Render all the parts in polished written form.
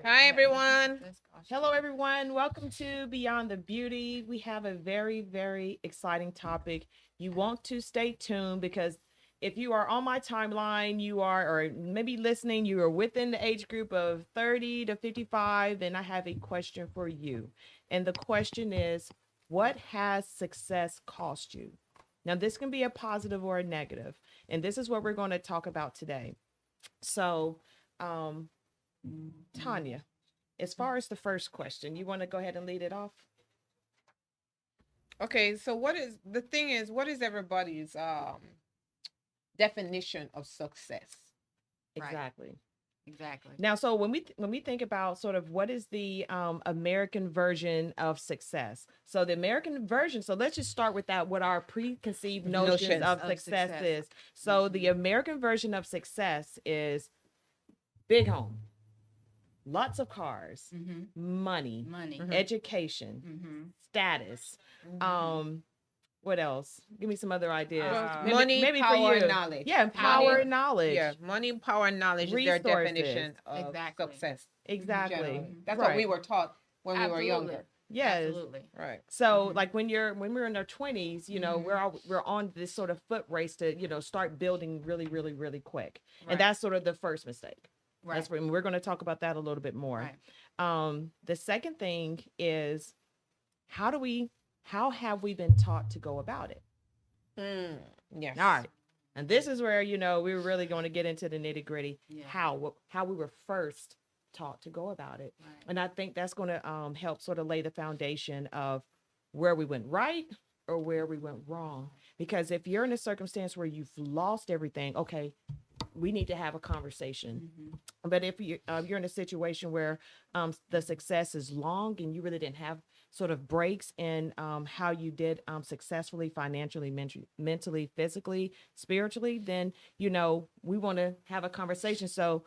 Hi, everyone. Hello, everyone. Welcome to Beyond the Beauty. We have a very, very exciting topic. You want to stay tuned because if you are on my timeline, you are, or maybe listening, you are within the age group of 30 to 55, and I have a question for you. And the question is, what has success cost you? Now, this can be a positive or a negative, and this is what we're going to talk about today. So, um, Tanya, as far as the first question, you want to go ahead and lead it off? Okay, so what is everybody's definition of success? Right. Exactly. Exactly. Now, so when we think about sort of what is the American version of success, so the American version. So let's just start with that. What our preconceived notions of success is. So the American version of success is big home, lots of cars, money, education, status. What else? Give me some other ideas. Money, maybe power, for you. and knowledge. Yeah, power and knowledge. Yeah, money, power, and knowledge is their Resources. definition of Exactly. success. Exactly. Generally. That's Right. what we were taught when we were Absolutely. younger. Yes. Absolutely. Right. So like when we're in our 20s, we're on this sort of foot race to, start building really, really, really quick. Right. And that's sort of the first mistake. Right. That's when we're going to talk about that a little bit more. Right. The second thing is how have we been taught to go about it? Yes. All right. And this is where, we were really going to get into the nitty gritty, Yeah. how we were first taught to go about it. Right. And I think that's going to help sort of lay the foundation of where we went right or where we went wrong. Because if you're in a circumstance where you've lost everything, okay, we need to have a conversation. But if you're in a situation where the success is long and you really didn't have sort of breaks in how you did successfully, financially, mentally, physically, spiritually, then we want to have a conversation. So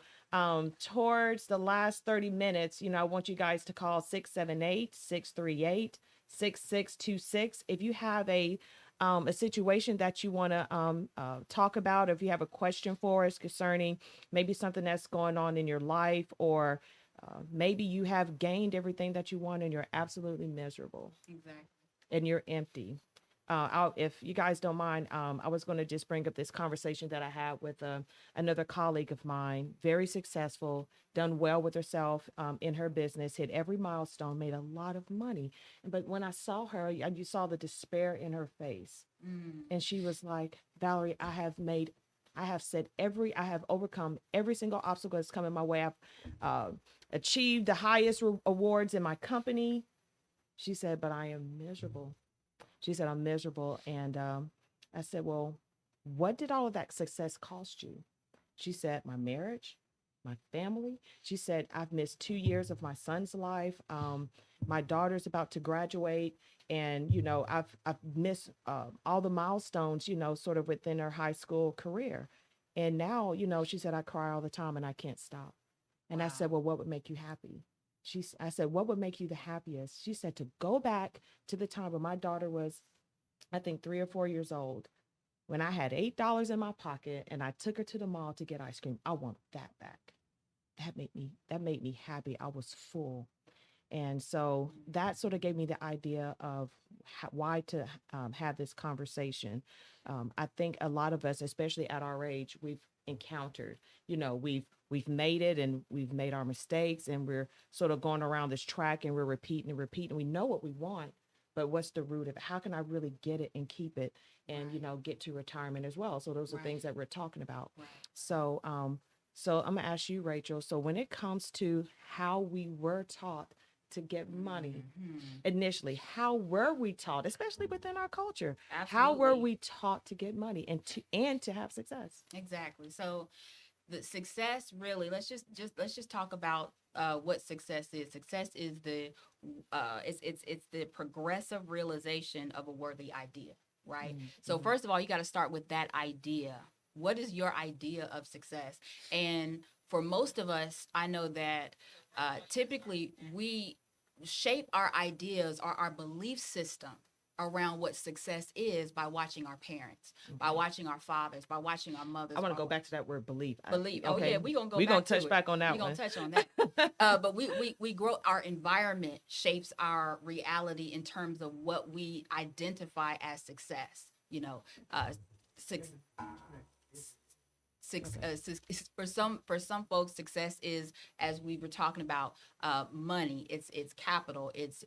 towards the last 30 minutes, I want you guys to call 678-638-6626 if you have a situation that you want to talk about, or if you have a question for us concerning maybe something that's going on in your life, or maybe you have gained everything that you want and you're absolutely miserable. Exactly. And you're empty. If you guys don't mind, I was going to just bring up this conversation that I had with another colleague of mine, very successful, done well with herself in her business, hit every milestone, made a lot of money. But when I saw her, you saw the despair in her face. And she was like, Valerie, I have overcome every single obstacle that's come in my way. I've achieved the highest awards in my company. She said, but I am miserable. She said, I'm miserable. And I said, well, what did all of that success cost you? She said, my marriage, my family. She said, I've missed 2 years of my son's life. My daughter's about to graduate. And, I've missed all the milestones, sort of within her high school career. And now, she said, I cry all the time and I can't stop. And I said, well, what would make you happy? I said, what would make you the happiest? She said, to go back to the time when my daughter was, I think, 3 or 4 years old, when I had $8 in my pocket and I took her to the mall to get ice cream. I want that back. That made me happy. I was full. And so that sort of gave me the idea of why to have this conversation. I think a lot of us, especially at our age, we've encountered, we've made it and we've made our mistakes, and we're sort of going around this track and we're repeating and repeating. We know what we want, but what's the root of it? How can I really get it and keep it and, get to retirement as well? So those are things that we're talking about. So, so I'm gonna ask you, Rachel. So when it comes to how we were taught to get money initially, how were we taught, especially within our culture? How were we taught to get money and to have success? Exactly. So the success, really, let's just talk about what success is. Success is it's the progressive realization of a worthy idea, right? So first of all, you got to start with that idea. What is your idea of success? And for most of us, I know that typically we shape our ideas or our belief system around what success is by watching our parents, by watching our fathers, by watching our mothers. I want to go back to that word believe. Believe. Oh yeah, we're gonna go. We're gonna touch back on that. We're gonna touch on that. But we grow. Our environment shapes our reality in terms of what we identify as success. You know, for some folks, success is, as we were talking about, money. It's capital. It's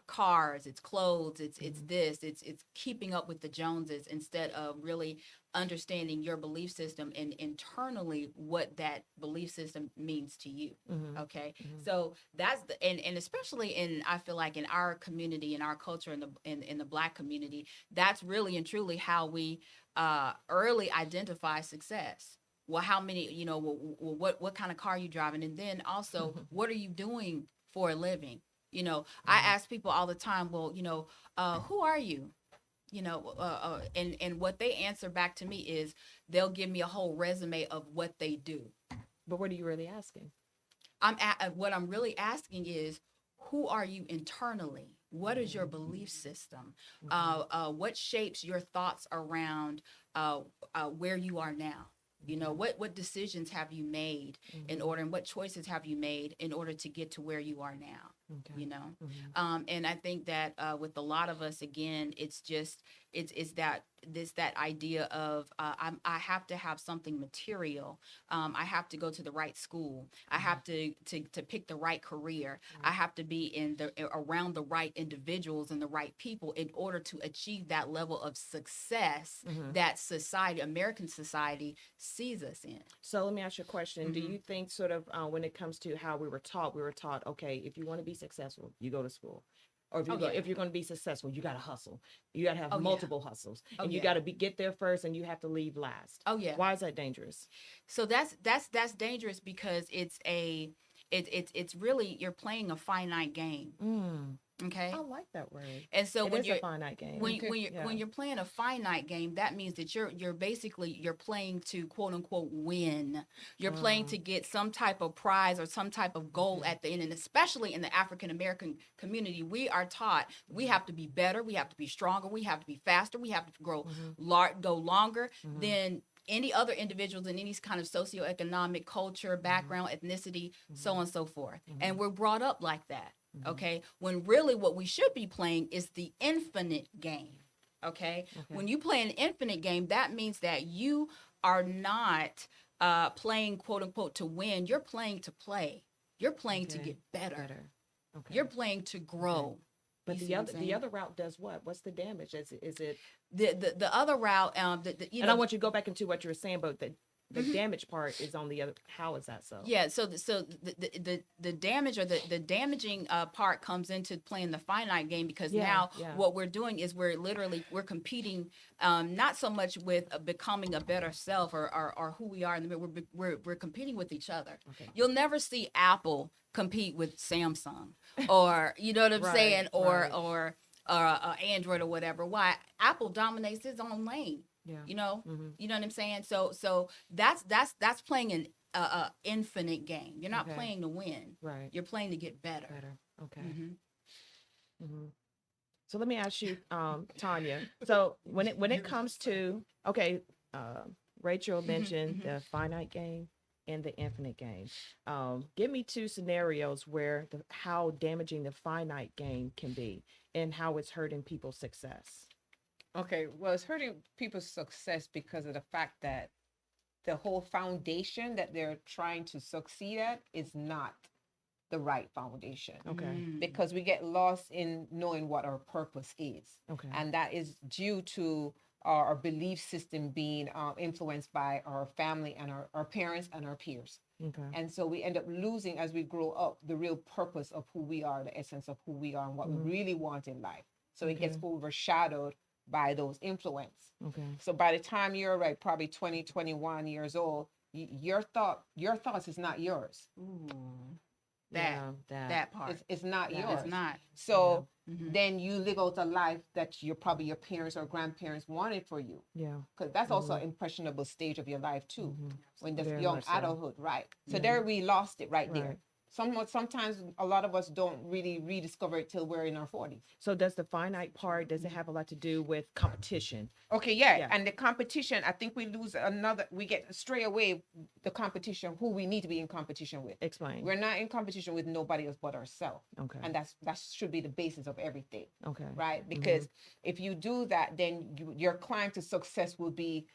cars, it's clothes, it's this, it's keeping up with the Joneses instead of really understanding your belief system and internally what that belief system means to you. Okay. So that's and especially I feel like in our community, in our culture, in the Black community, that's really and truly how we early identify success. Well, how many, what kind of car are you driving? And then also, what are you doing for a living? I ask people all the time, well, who are you? And what they answer back to me is they'll give me a whole resume of what they do. But what are you really asking? What I'm really asking is, who are you internally? What is your belief system? What shapes your thoughts around where you are now? What decisions have you made in order, and what choices have you made in order to get to where you are now? Okay. And I think that with a lot of us, again, it's that idea of I have to have something material. I have to go to the right school. I have to pick the right career. I have to be around the right individuals and the right people in order to achieve that level of success that American society sees us in. So let me ask you a question. Do you think sort of when it comes to how we were taught, okay, if you want to be successful, you go to school. Or if you're going to be successful, you got to hustle. You got to have multiple hustles, and you got to get there first, and you have to leave last. Oh yeah. Why is that dangerous? So that's dangerous because it's really, you're playing a finite game. Okay. I like that word. And so when you're a finite game. When you're playing a finite game, that means that you're basically playing to quote unquote win. You're playing to get some type of prize or some type of goal at the end. And especially in the African American community, we are taught we have to be better, we have to be stronger, we have to be faster, we have to go longer than any other individuals in any kind of socioeconomic culture, background, ethnicity, so on and so forth. And we're brought up like that. Okay. When really what we should be playing is the infinite game. Okay. When you play an infinite game, that means that you are not playing quote unquote to win. You're playing to play. You're playing to get better. Okay. You're playing to grow. But the other route does what? What's the damage? Is it the other route? And I want you to go back into what you were saying, but the damage part is on the other. How is that so? Yeah. So the damage or the damaging part comes into playing the finite game because now what we're doing is we're competing not so much with becoming a better self or who we are in the middle. We're competing with each other. Okay. You'll never see Apple compete with Samsung or you know what I'm saying or Android or whatever. Why? Apple dominates its own lane. Yeah. You know what I'm saying? So that's playing an infinite game. You're not playing to win. Right. You're playing to get better. Okay. So let me ask you, Tanya. So when it comes to Rachel mentioned the finite game and the infinite game. Give me two scenarios where how damaging the finite game can be and how it's hurting people's success. Okay, well, it's hurting people's success because of the fact that the whole foundation that they're trying to succeed at is not the right foundation. Okay. Because we get lost in knowing what our purpose is. Okay. And that is due to our belief system being influenced by our family and our parents and our peers. Okay. And so we end up losing as we grow up the real purpose of who we are, the essence of who we are and what we really want in life. So it gets overshadowed by those influence. Okay. So by the time you're probably 20, 21 years old, your thoughts is not yours. Ooh. That part. It's not yours. It's not. So then you live out a life that your parents or grandparents wanted for you. Yeah. Because that's also an impressionable stage of your life too. When the young adulthood, right? So there we lost it right there. Sometimes a lot of us don't really rediscover it till we're in our 40s. So does the finite part, does it have a lot to do with competition? Okay, yeah. Yeah. And the competition, I think we get stray away the competition, who we need to be in competition with. Explain. We're not in competition with nobody else but ourselves. Okay. And that should be the basis of everything. Okay. Right? Because if you do that, then your climb to success will be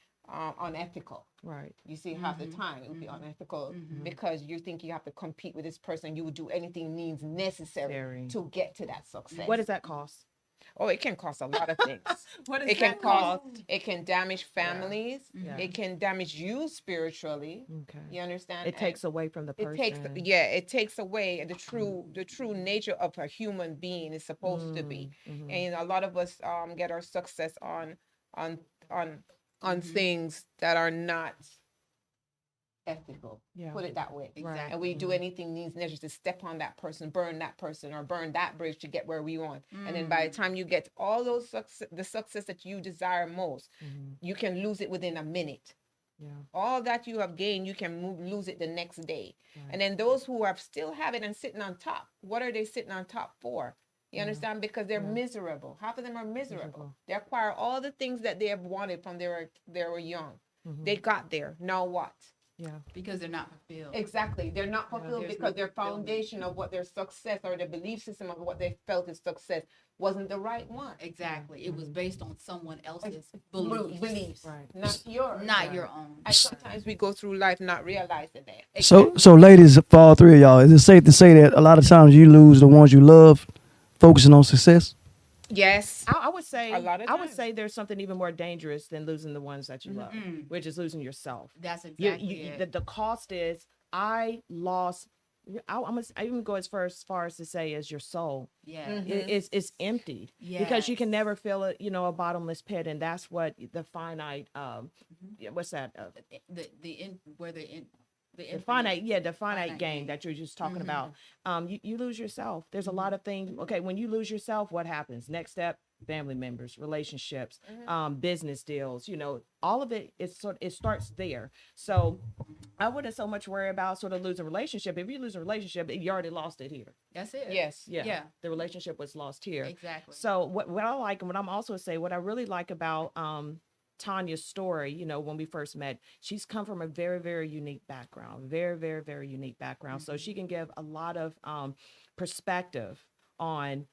unethical. Right. You see, half the time it would be unethical because you think you have to compete with this person. You would do anything means necessary to get to that success. What does that cost? Oh, it can cost a lot of things. What does It can that cost. cost? It can damage families. Yeah. It can damage you spiritually. Okay. You understand? It takes away from the person. It takes away the true nature of a human being is supposed to be. And a lot of us get our success on things that are not ethical. Yeah. Put it that way. Exactly. And we do anything needs necessary to step on that person, or burn that bridge to get where we want. And then by the time you get all those the success that you desire most, you can lose it within a minute. Yeah. All that you have gained, you can lose it the next day. Right. And then those who are still have it and sitting on top, what are they sitting on top for? You understand? Because they're miserable. Half of them are miserable. They acquire all the things that they have wanted from they were young. They got there. Now what? Yeah. Because they're not fulfilled. Exactly. They're not fulfilled because their foundation of what their success or their belief system of what they felt is success wasn't the right one. Exactly. It was based on someone else's beliefs. Right. Not yours. Not your own. And sometimes we go through life not realizing that. So ladies, for all three of y'all, is it safe to say that a lot of times you lose the ones you love focusing on success? Yes. I would say a lot of I would times. say there's something even more dangerous than losing the ones that you love, which is losing yourself. That's exactly it. The cost is I lost. I even go as far as to say is your soul. Yeah. It's emptied because you can never fill it. A bottomless pit, and that's what the finite. What's that? The finite game that you're just talking about. You lose yourself. There's a lot of things. Okay, when you lose yourself, what happens? Next step: family members, relationships, business deals. All of it. It starts there. So I wouldn't so much worry about sort of losing a relationship. If you lose a relationship, you already lost it here. That's it. Yes. Yeah. The relationship was lost here. Exactly. So what I like and what I'm also say, what I really like about Tanya's story, when we first met, she's come from a very, very unique background, very, very, very unique background. So she can give a lot of perspective on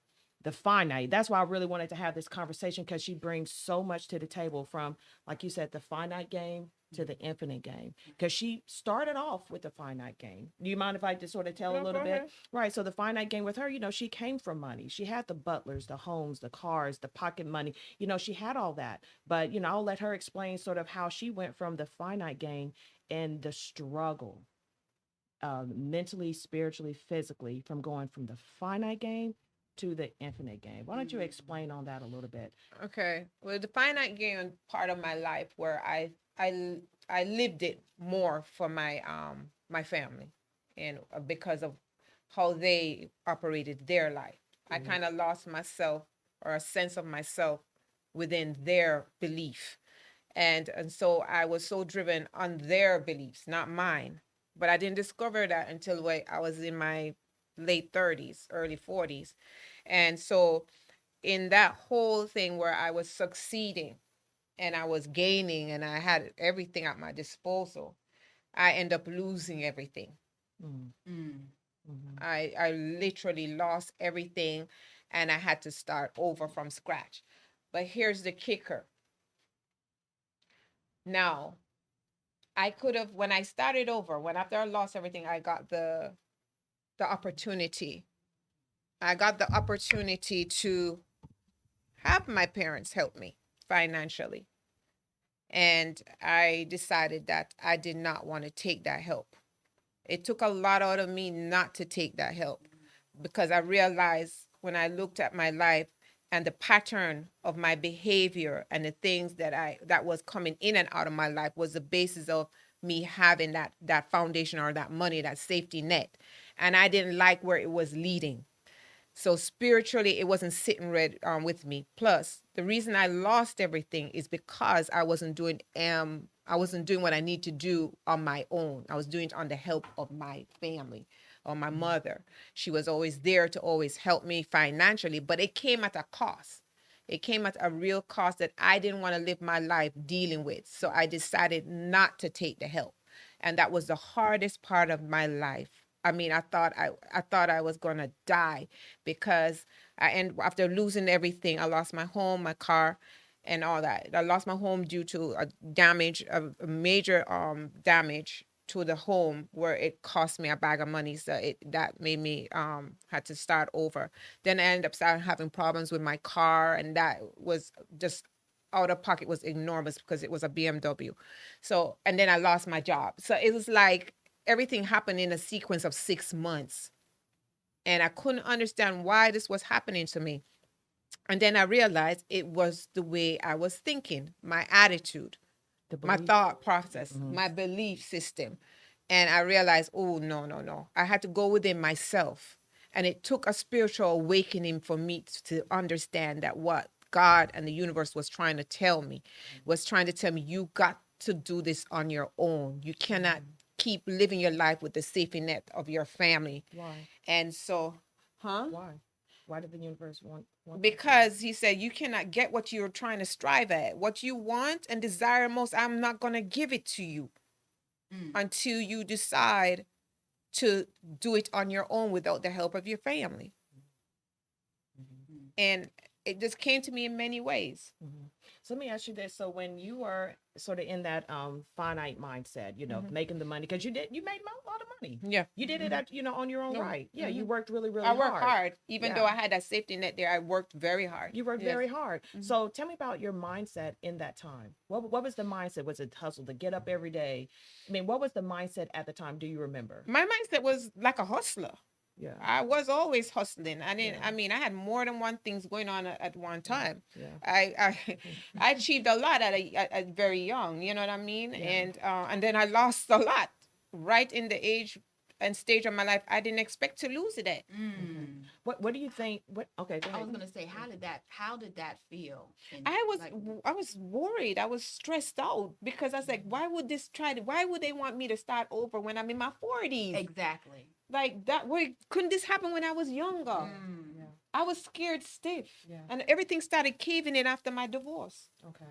the finite. That's why I really wanted to have this conversation, because she brings so much to the table, from, like you said, the finite game to the infinite game, because she started off with the finite game. Do you mind if I just sort of tell a little bit? Right. So the finite game with her, she came from money. She had the butlers, the homes, the cars, the pocket money. She had all that. But, I'll let her explain sort of how she went from the finite game and the struggle, mentally, spiritually, physically, from going from the finite game to the infinite game. Why don't you explain on that a little bit? Okay. Well, the finite game part of my life where I lived it more for my my family, and because of how they operated their life. I kind of lost myself, or a sense of myself, within their belief. And so I was so driven on their beliefs, not mine. But I didn't discover that until I was in my late 30s, early 40s. And so in that whole thing where I was succeeding and I was gaining and I had everything at my disposal, I end up losing everything. I literally lost everything, and I had to start over from scratch. But here's the kicker. Now, I could have, when I started over, after I lost everything, I got the opportunity. I got the opportunity to have my parents help me financially. And I decided that I did not want to take that help. It took a lot out of me not to take that help, because I realized when I looked at my life and the pattern of my behavior and the things that was coming in and out of my life was the basis of me having that foundation, or that money, that safety net. And I didn't like where it was leading. So spiritually, it wasn't sitting right with me. Plus, the reason I lost everything is because I wasn't doing what I need to do on my own. I was doing it on the help of my family or my mother. She was always there to always help me financially, but it came at a cost. It came at a real cost that I didn't want to live my life dealing with. So I decided not to take the help. And that was the hardest part of my life. I mean, I thought I was gonna die because after losing everything, I lost my home, my car, and all that. I lost my home due to a major damage to the home where it cost me a bag of money. So that made me had to start over. Then I ended up starting having problems with my car, and that was just out of pocket was enormous because it was a BMW. So, and then I lost my job. So it was like everything happened in a sequence of 6 months. And I couldn't understand why this was happening to me. And then I realized it was the way I was thinking, my attitude, my thought process, my belief system. And I realized, oh, no, no, no. I had to go within myself. And it took a spiritual awakening for me to understand that what God and the universe was trying to tell me, you got to do this on your own. You cannot keep living your life with the safety net of your family. Why? And so, Why? Why did the universe want because he said you cannot get what you're trying to strive at. What you want and desire most, I'm not going to give it to you until you decide to do it on your own without the help of your family. And it just came to me in many ways. So let me ask you this. So when you were sort of in that finite mindset, making the money, because you made a lot of money. Yeah. You did it at, on your own right. Yeah, you worked really, really I hard. worked hard. Even though I had that safety net there, I worked very hard. You worked very hard. So tell me about your mindset in that time. What was the mindset? Was it hustle to get up every day? I mean, what was the mindset at the time? Do you remember? My mindset was like a hustler. Yeah. I was always hustling. I mean, I had more than one things going on at one time. Yeah. I achieved a lot at very young, you know what I mean? Yeah. And then I lost a lot right in the age and stage of my life I didn't expect to lose it at. What do you think? Okay, go ahead. I was gonna say, how did that feel? I was worried. I was stressed out because I was like, why would they want me to start over when I'm in my 40s? Exactly. Like that way, couldn't this happen when I was younger? Yeah. I was scared stiff. Yeah. And everything started caving in after my divorce. Okay.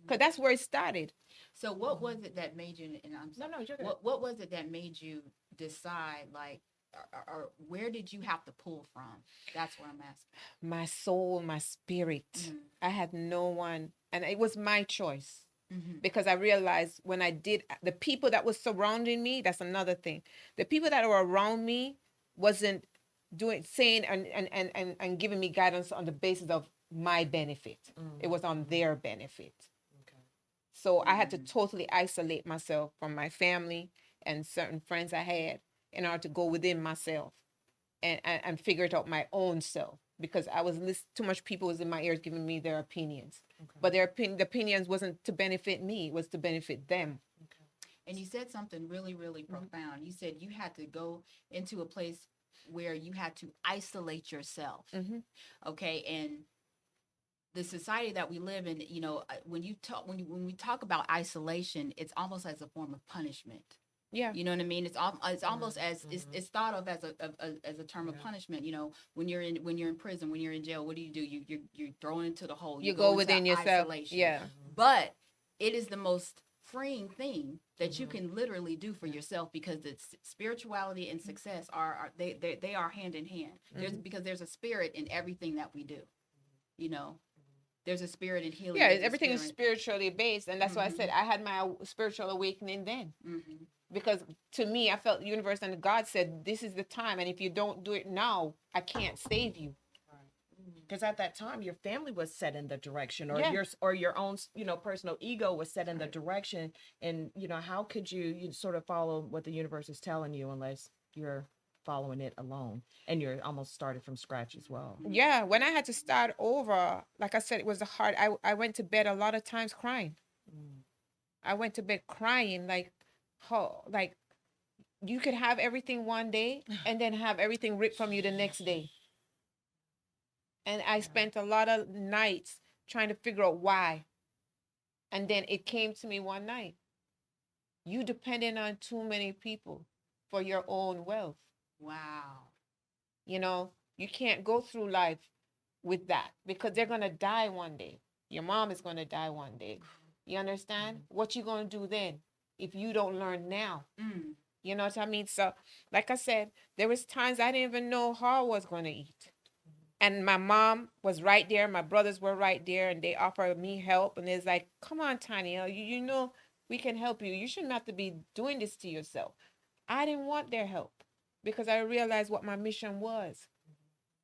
Because that's where it started. So what was it that made you, and I'm sorry, no, you're good. What was it that made you decide, like, or where did you have to pull from? That's what I'm asking. My soul, my spirit. I had no one, and it was my choice. Because I realized when I did, the people that was surrounding me, that's another thing. The people that were around me wasn't saying and giving me guidance on the basis of my benefit. It was on their benefit. Okay. So I had to totally isolate myself from my family and certain friends I had in order to go within myself and figure it out my own self. Because I was too much people was in my ears giving me their opinions. Okay. But the opinions wasn't to benefit me, it was to benefit them. Okay. And you said something really, really profound. You said you had to go into a place where you had to isolate yourself. Okay. And the society that we live in, when we talk about isolation, it's almost as a form of punishment. Yeah, you know what I mean. It's almost as it's thought of as a term of punishment. When you're in prison, when you're in jail, what do? You're thrown into the hole. You go within yourself. Isolation. Yeah, but it is the most freeing thing that you can literally do for yourself, because it's spirituality and success they are hand in hand. Because there's a spirit in everything that we do. There's a spirit in healing. Yeah, everything is spiritually based, and that's why I said I had my spiritual awakening then. Because to me, I felt the universe and God said, this is the time. And if you don't do it now, I can't save you. Because at that time, your family was set in the direction, or your own, personal ego was set in the direction. And, how could you sort of follow what the universe is telling you unless you're following it alone and you're almost started from scratch as well? Yeah. When I had to start over, like I said, it was hard. I went to bed a lot of times crying. I went to bed crying like you could have everything one day and then have everything ripped from you the next day. And I spent a lot of nights trying to figure out why. And then it came to me one night. You depending on too many people for your own wealth. Wow. You know, you can't go through life with that because they're going to die one day. Your mom is going to die one day. You understand? What you going to do then if you don't learn now? You know what I mean? So, like I said, there was times I didn't even know how I was going to eat. And my mom was right there. My brothers were right there, and they offered me help. And it's like, come on, Tanya, you know we can help you. You shouldn't have to be doing this to yourself. I didn't want their help because I realized what my mission was,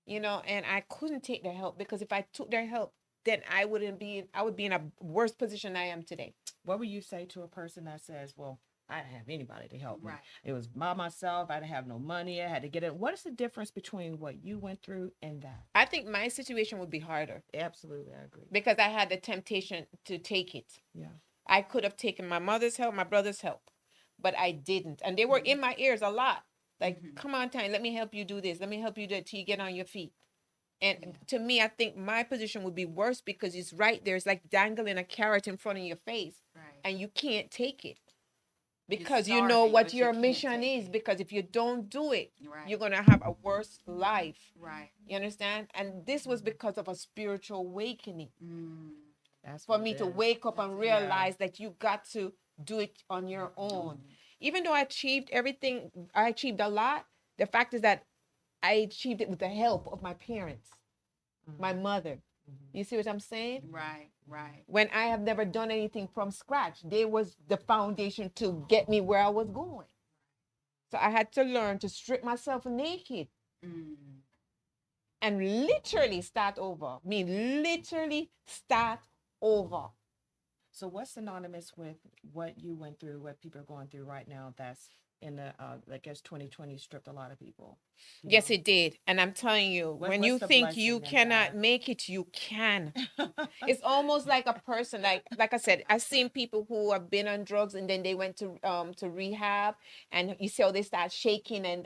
you know, and I couldn't take their help because if I took their help, then I would be in a worse position I am today. What would you say to a person that says, well, I didn't have anybody to help me. Right. It was by myself. I didn't have no money. I had to get it. What is the difference between what you went through and that? I think my situation would be harder Absolutely, I agree. because I had the temptation to take it. Yeah. I could have taken my mother's help, my brother's help, but I didn't. And they were in my ears a lot. Like, come on, Tanya, let me help you do this. Let me help you do it till you get on your feet. And to me, I think my position would be worse because it's right there. It's like dangling a carrot in front of your face, and you can't take it because you know starving, what but you your can't mission take is. it. Because if you don't do it, Right. you're gonna have a worse life. Right. You understand? And this was because of a spiritual awakening. That's For what me it to is. wake up and realize that you got to do it on your own. Even though I achieved everything, I achieved a lot. The fact is that I achieved it with the help of my parents, my mother. You see what I'm saying? Right. Right. When I have never done anything from scratch, they was the foundation to get me where I was going. So I had to learn to strip myself naked and literally start over. I mean, literally start over. So what's synonymous with what you went through, what people are going through right now that's in the, I guess 2020 stripped a lot of people? Yes, it did. And I'm telling you, when what's you the think blessing you in cannot that? make it, you can. It's almost like a person, like I said, I've seen people who have been on drugs and then they went to rehab, and you see how they start shaking and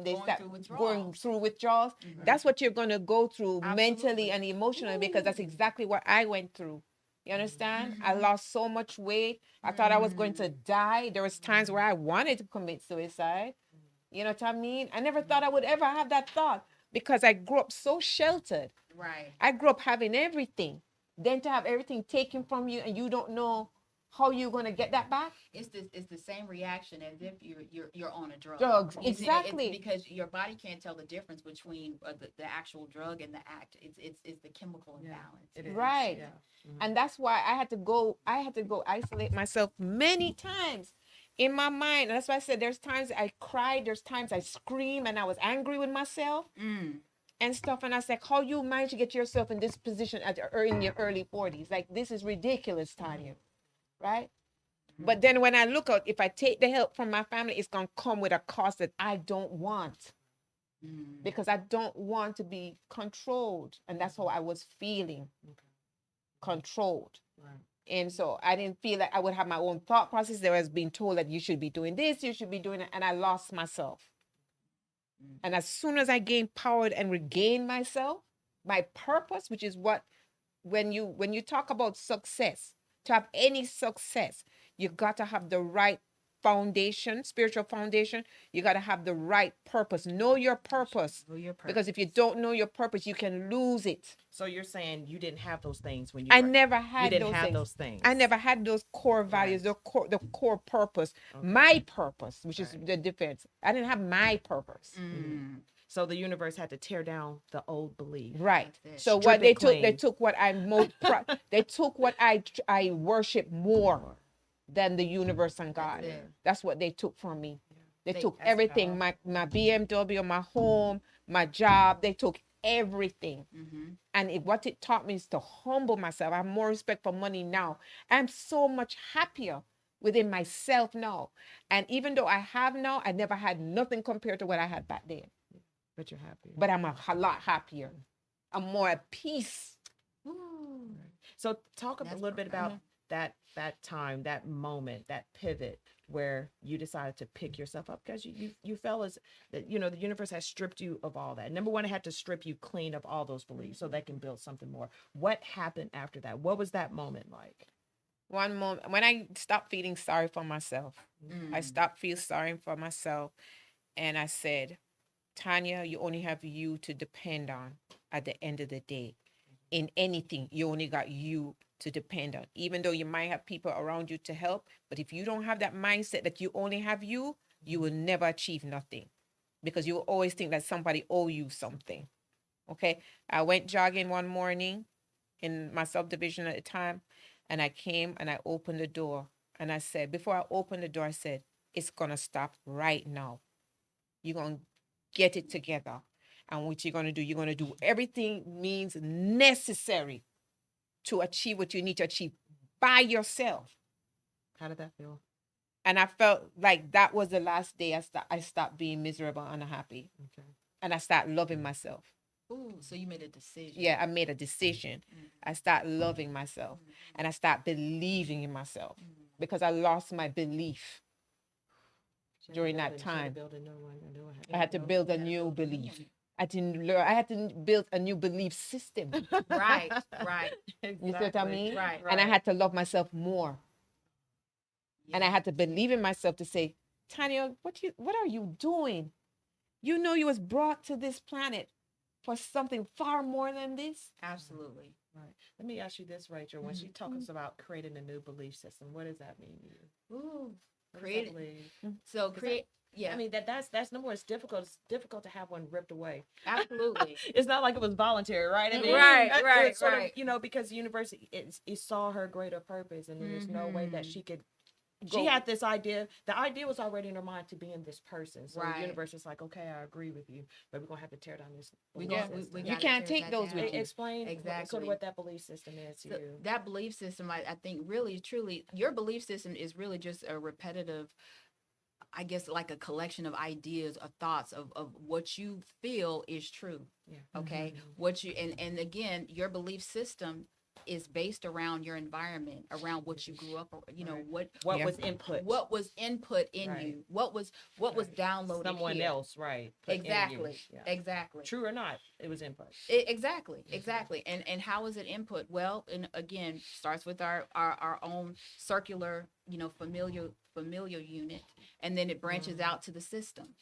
they Going start through withdrawals. going through withdrawals. That's what you're going to go through mentally Absolutely. and emotionally because that's exactly what I went through. You understand? I lost so much weight. I thought I was going to die. There was times where I wanted to commit suicide. You know what I mean? I never thought I would ever have that thought because I grew up so sheltered. Right. I grew up having everything. Then to have everything taken from you and you don't know how you're going to get that back? It's the same reaction as if you're on a drug. Drugs, You see, exactly. it's because your body can't tell the difference between the actual drug and the act. It's the chemical imbalance. It is. Right. Yeah. And that's why I had to go isolate myself many times in my mind. And that's why I said there's times I cried, there's times I scream and I was angry with myself and stuff. And I was like, how you manage to get yourself in this position in your early 40s? Like, this is ridiculous, Tanya. Right? But then when I look out, if I take the help from my family, it's going to come with a cost that I don't want. Because I don't want to be controlled. And that's how I was feeling. Controlled. Right. And so I didn't feel like I would have my own thought process. There was being told that you should be doing this, you should be doing it. And I lost myself. And as soon as I gained power and regained myself, my purpose, which is what, when you talk about success, to have any success, you got to have the right foundation, spiritual foundation. You got to have the right purpose. Know your purpose. Know your purpose. Because if you don't know your purpose, you can lose it. So you're saying you didn't have those things when you I were, never had you didn't those have things. those things. I never had those core values, Right. the core purpose. Okay. My purpose, which is Right. the difference. I didn't have my purpose. So the universe had to tear down the old belief. Right. That's it. So Strip what it they took, they clean. took what I'm most they took what I worship more than the universe and God. it. That's what they took from me. They They- took That's everything, my BMW, my home, my job. They took everything. And what it taught me is to humble myself. I have more respect for money now. I'm so much happier within myself now. And even though I have now, I never had nothing compared to what I had back then. But you're happy. But I'm a lot happier. I'm more at peace. So talk a That's little bit about that time, that moment, that pivot where you decided to pick yourself up because you felt as that, you know, the universe has stripped you of all that. Number one, it had to strip you clean of all those beliefs so they can build something more. What happened after that? What was that moment like? One moment when I stopped feeling sorry for myself. I stopped feeling sorry for myself, and I said, Tanya, you only have you to depend on at the end of the day. In anything, you only got you to depend on. Even though you might have people around you to help, but if you don't have that mindset that you only have you will never achieve nothing, because you will always think that somebody owe you something. Okay. I went jogging one morning in my subdivision at the time, and I came and I opened the door, and I said, before I opened the door, I said, it's going to stop right now. You're going to get it together. And what you're going to do, you're going to do everything means necessary to achieve what you need to achieve by yourself. How did that feel? And I felt like that was the last day I stopped being miserable and unhappy. Okay. And I started loving myself. Ooh, so you made a decision. Yeah, I made a decision. I started loving myself, and I started believing in myself, because I lost my belief during that time. I had to build a new belief. I had to build a new belief system. Right, right. You see what I mean? Right, And I right. had to love myself more. And I had to believe in myself to say, Tanya, what are you doing? You know you was brought to this planet for something far more than this. Absolutely. Right. Let me ask you this, Rachel. When she talks about creating a new belief system, what does that mean to you? Ooh, What does that create. believe? So create. Yeah, I mean that's number one. It's difficult. It's difficult to have one ripped away. absolutely. It's not like it was voluntary, right? I mean, Right, right, it's sort right. of, you know, because the university it saw her greater purpose, and there was no way that she could. She Go. had this idea. The idea was already in her mind to being this person. So Right. the universe was like, okay, I agree with you, but we're gonna have to tear down this. We belief gon- we- system. we You gotta can't tear take that those down. with you. Explain sort Exactly. of what that belief system is to So you. that belief system, I think, really, truly, your belief system is really just a repetitive, I guess, like a collection of ideas or thoughts of what you feel is true. Yeah. Okay. What you and again, your belief system is based around your environment, around what you grew up, you know, Right. what Yeah. was input? what was input in Right. you, what was downloaded Someone here. else, right? put in you. Exactly. Yeah. Exactly. True or not, it was input. Exactly. And how is it input? Well, and again, starts with our own circular, you know, familial unit, and then it branches out to the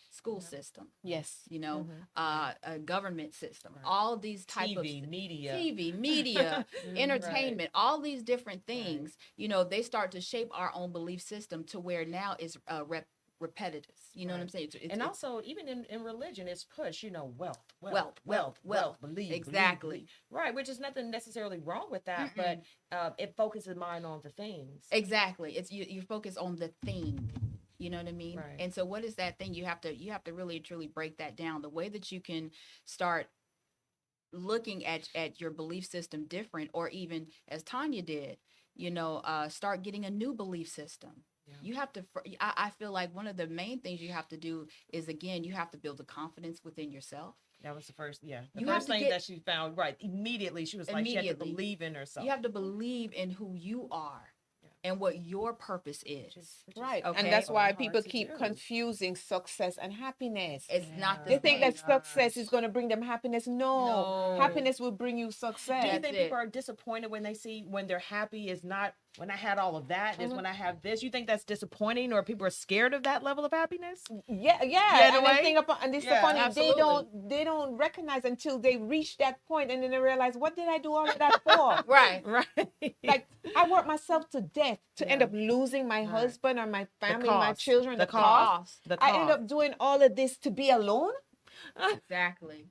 school system, Yes. you know, a government system, Right. all these type TV, of media. TV, media, entertainment, all these different things, you know, they start to shape our own belief system to where now it's repetitive. You know what I'm saying? And also, even in religion, it's push, you know, wealth. Wealth. Believe. Exactly. Believe. Right, which is nothing necessarily wrong with that, but it focuses mind on the things. Exactly. It's you focus on the thing. You know what I mean? Right. And so what is that thing? You have to really truly break that down. The way that you can start looking at your belief system different, or even as Tanya did, you know, start getting a new belief system. Yeah. You have to, I feel like one of the main things you have to do is, again, you have to build the confidence within yourself. That was the first, the You have first to thing get- that she found, right. Immediately, she was like, she had to Immediately. believe in herself. You have to believe in who you are and what your purpose is. Which is Right. Okay. And that's why hard people to keep do. confusing success and happiness. It's not the They think same. that success is going to bring them happiness. No. No. Happiness will bring you Do you success. That's think it. people are disappointed when they're happy is not when I had all of that, is when I have this? You think that's disappointing, or people are scared of that level of happiness? Yeah, Yeah, in a and way. I think and this is Yeah, funny. absolutely. They don't recognize until they reach that point, and then they realize, what did I do all of that for? Right. Right. Like, I worked myself to death to end Yeah. up losing my husband or my family, my cost. children, The the cost. Cost. The I ended cost. up doing all of this to be alone, Exactly.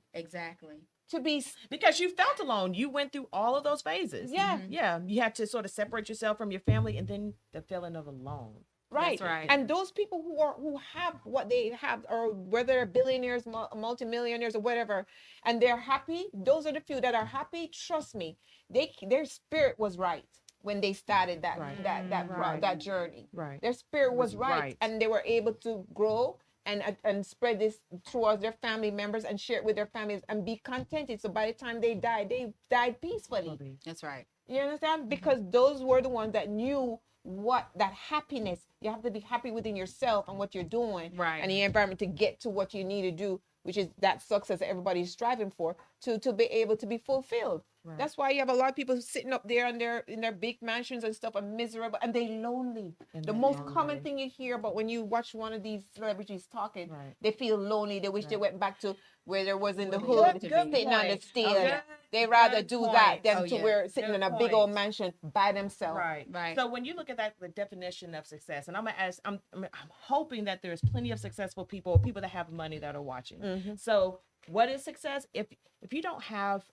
to be Because you felt alone. You went through all of those phases. yeah. Yeah. You had to sort of separate yourself from your family, and then the feeling of alone. Right. That's right. And those people who have what they have, or whether they're billionaires, multimillionaires, or whatever, and they're happy, those are the few that are happy. Trust me, their spirit was right when they started that Right. that journey. Right. Their spirit It was was right, right. and they were able to grow and spread this towards their family members and share it with their families and be contented. So by the time they died peacefully. That's right. You understand? Because those were the ones that knew what that happiness. You have to be happy within yourself and what you're doing, Right. and the environment to get to what you need to do, which is that success that everybody's striving for to be able to be fulfilled. Right. That's why you have a lot of people sitting up there in their big mansions and stuff and miserable and they lonely. And The they're most lonely. common thing you hear about when you watch one of these celebrities talking, Right. they feel lonely. They wish they Right. went back to where there was in the Where hood, they used to be. sitting on the point. stairs. Good- They rather good do point. that than Oh, to yeah. where sitting Good in a big old point. mansion by themselves. Right. Right. So when you look at that, the definition of success, and I'm gonna ask, I'm hoping that there's plenty of successful people, people that have money that are watching. Mhm. So what is success? If you don't have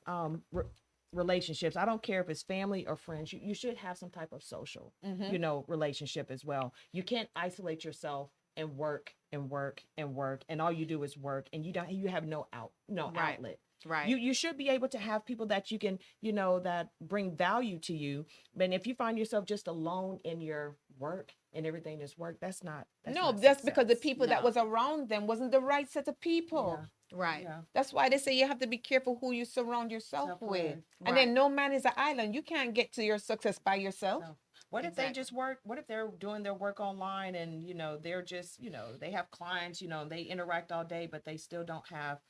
relationships, I don't care if it's family or friends, you should have some type of social, Mhm. relationship as well. You can't isolate yourself and work and work and work, and all you do is work, and you have no Right. outlet. Right. You should be able to have people that you can, that bring value to you. But if you find yourself just alone in your work and everything is work, that's not That's because the success. people that No. was around them wasn't the right set of people. Yeah. Right. Yeah. That's why they say you have to be careful who you surround yourself Self with. with. And Right. then no man is an island. You can't get to your success by yourself. No. What if they Exactly. just work? What if they're doing their work online and, they're just, they have clients, they interact all day, but they still don't have,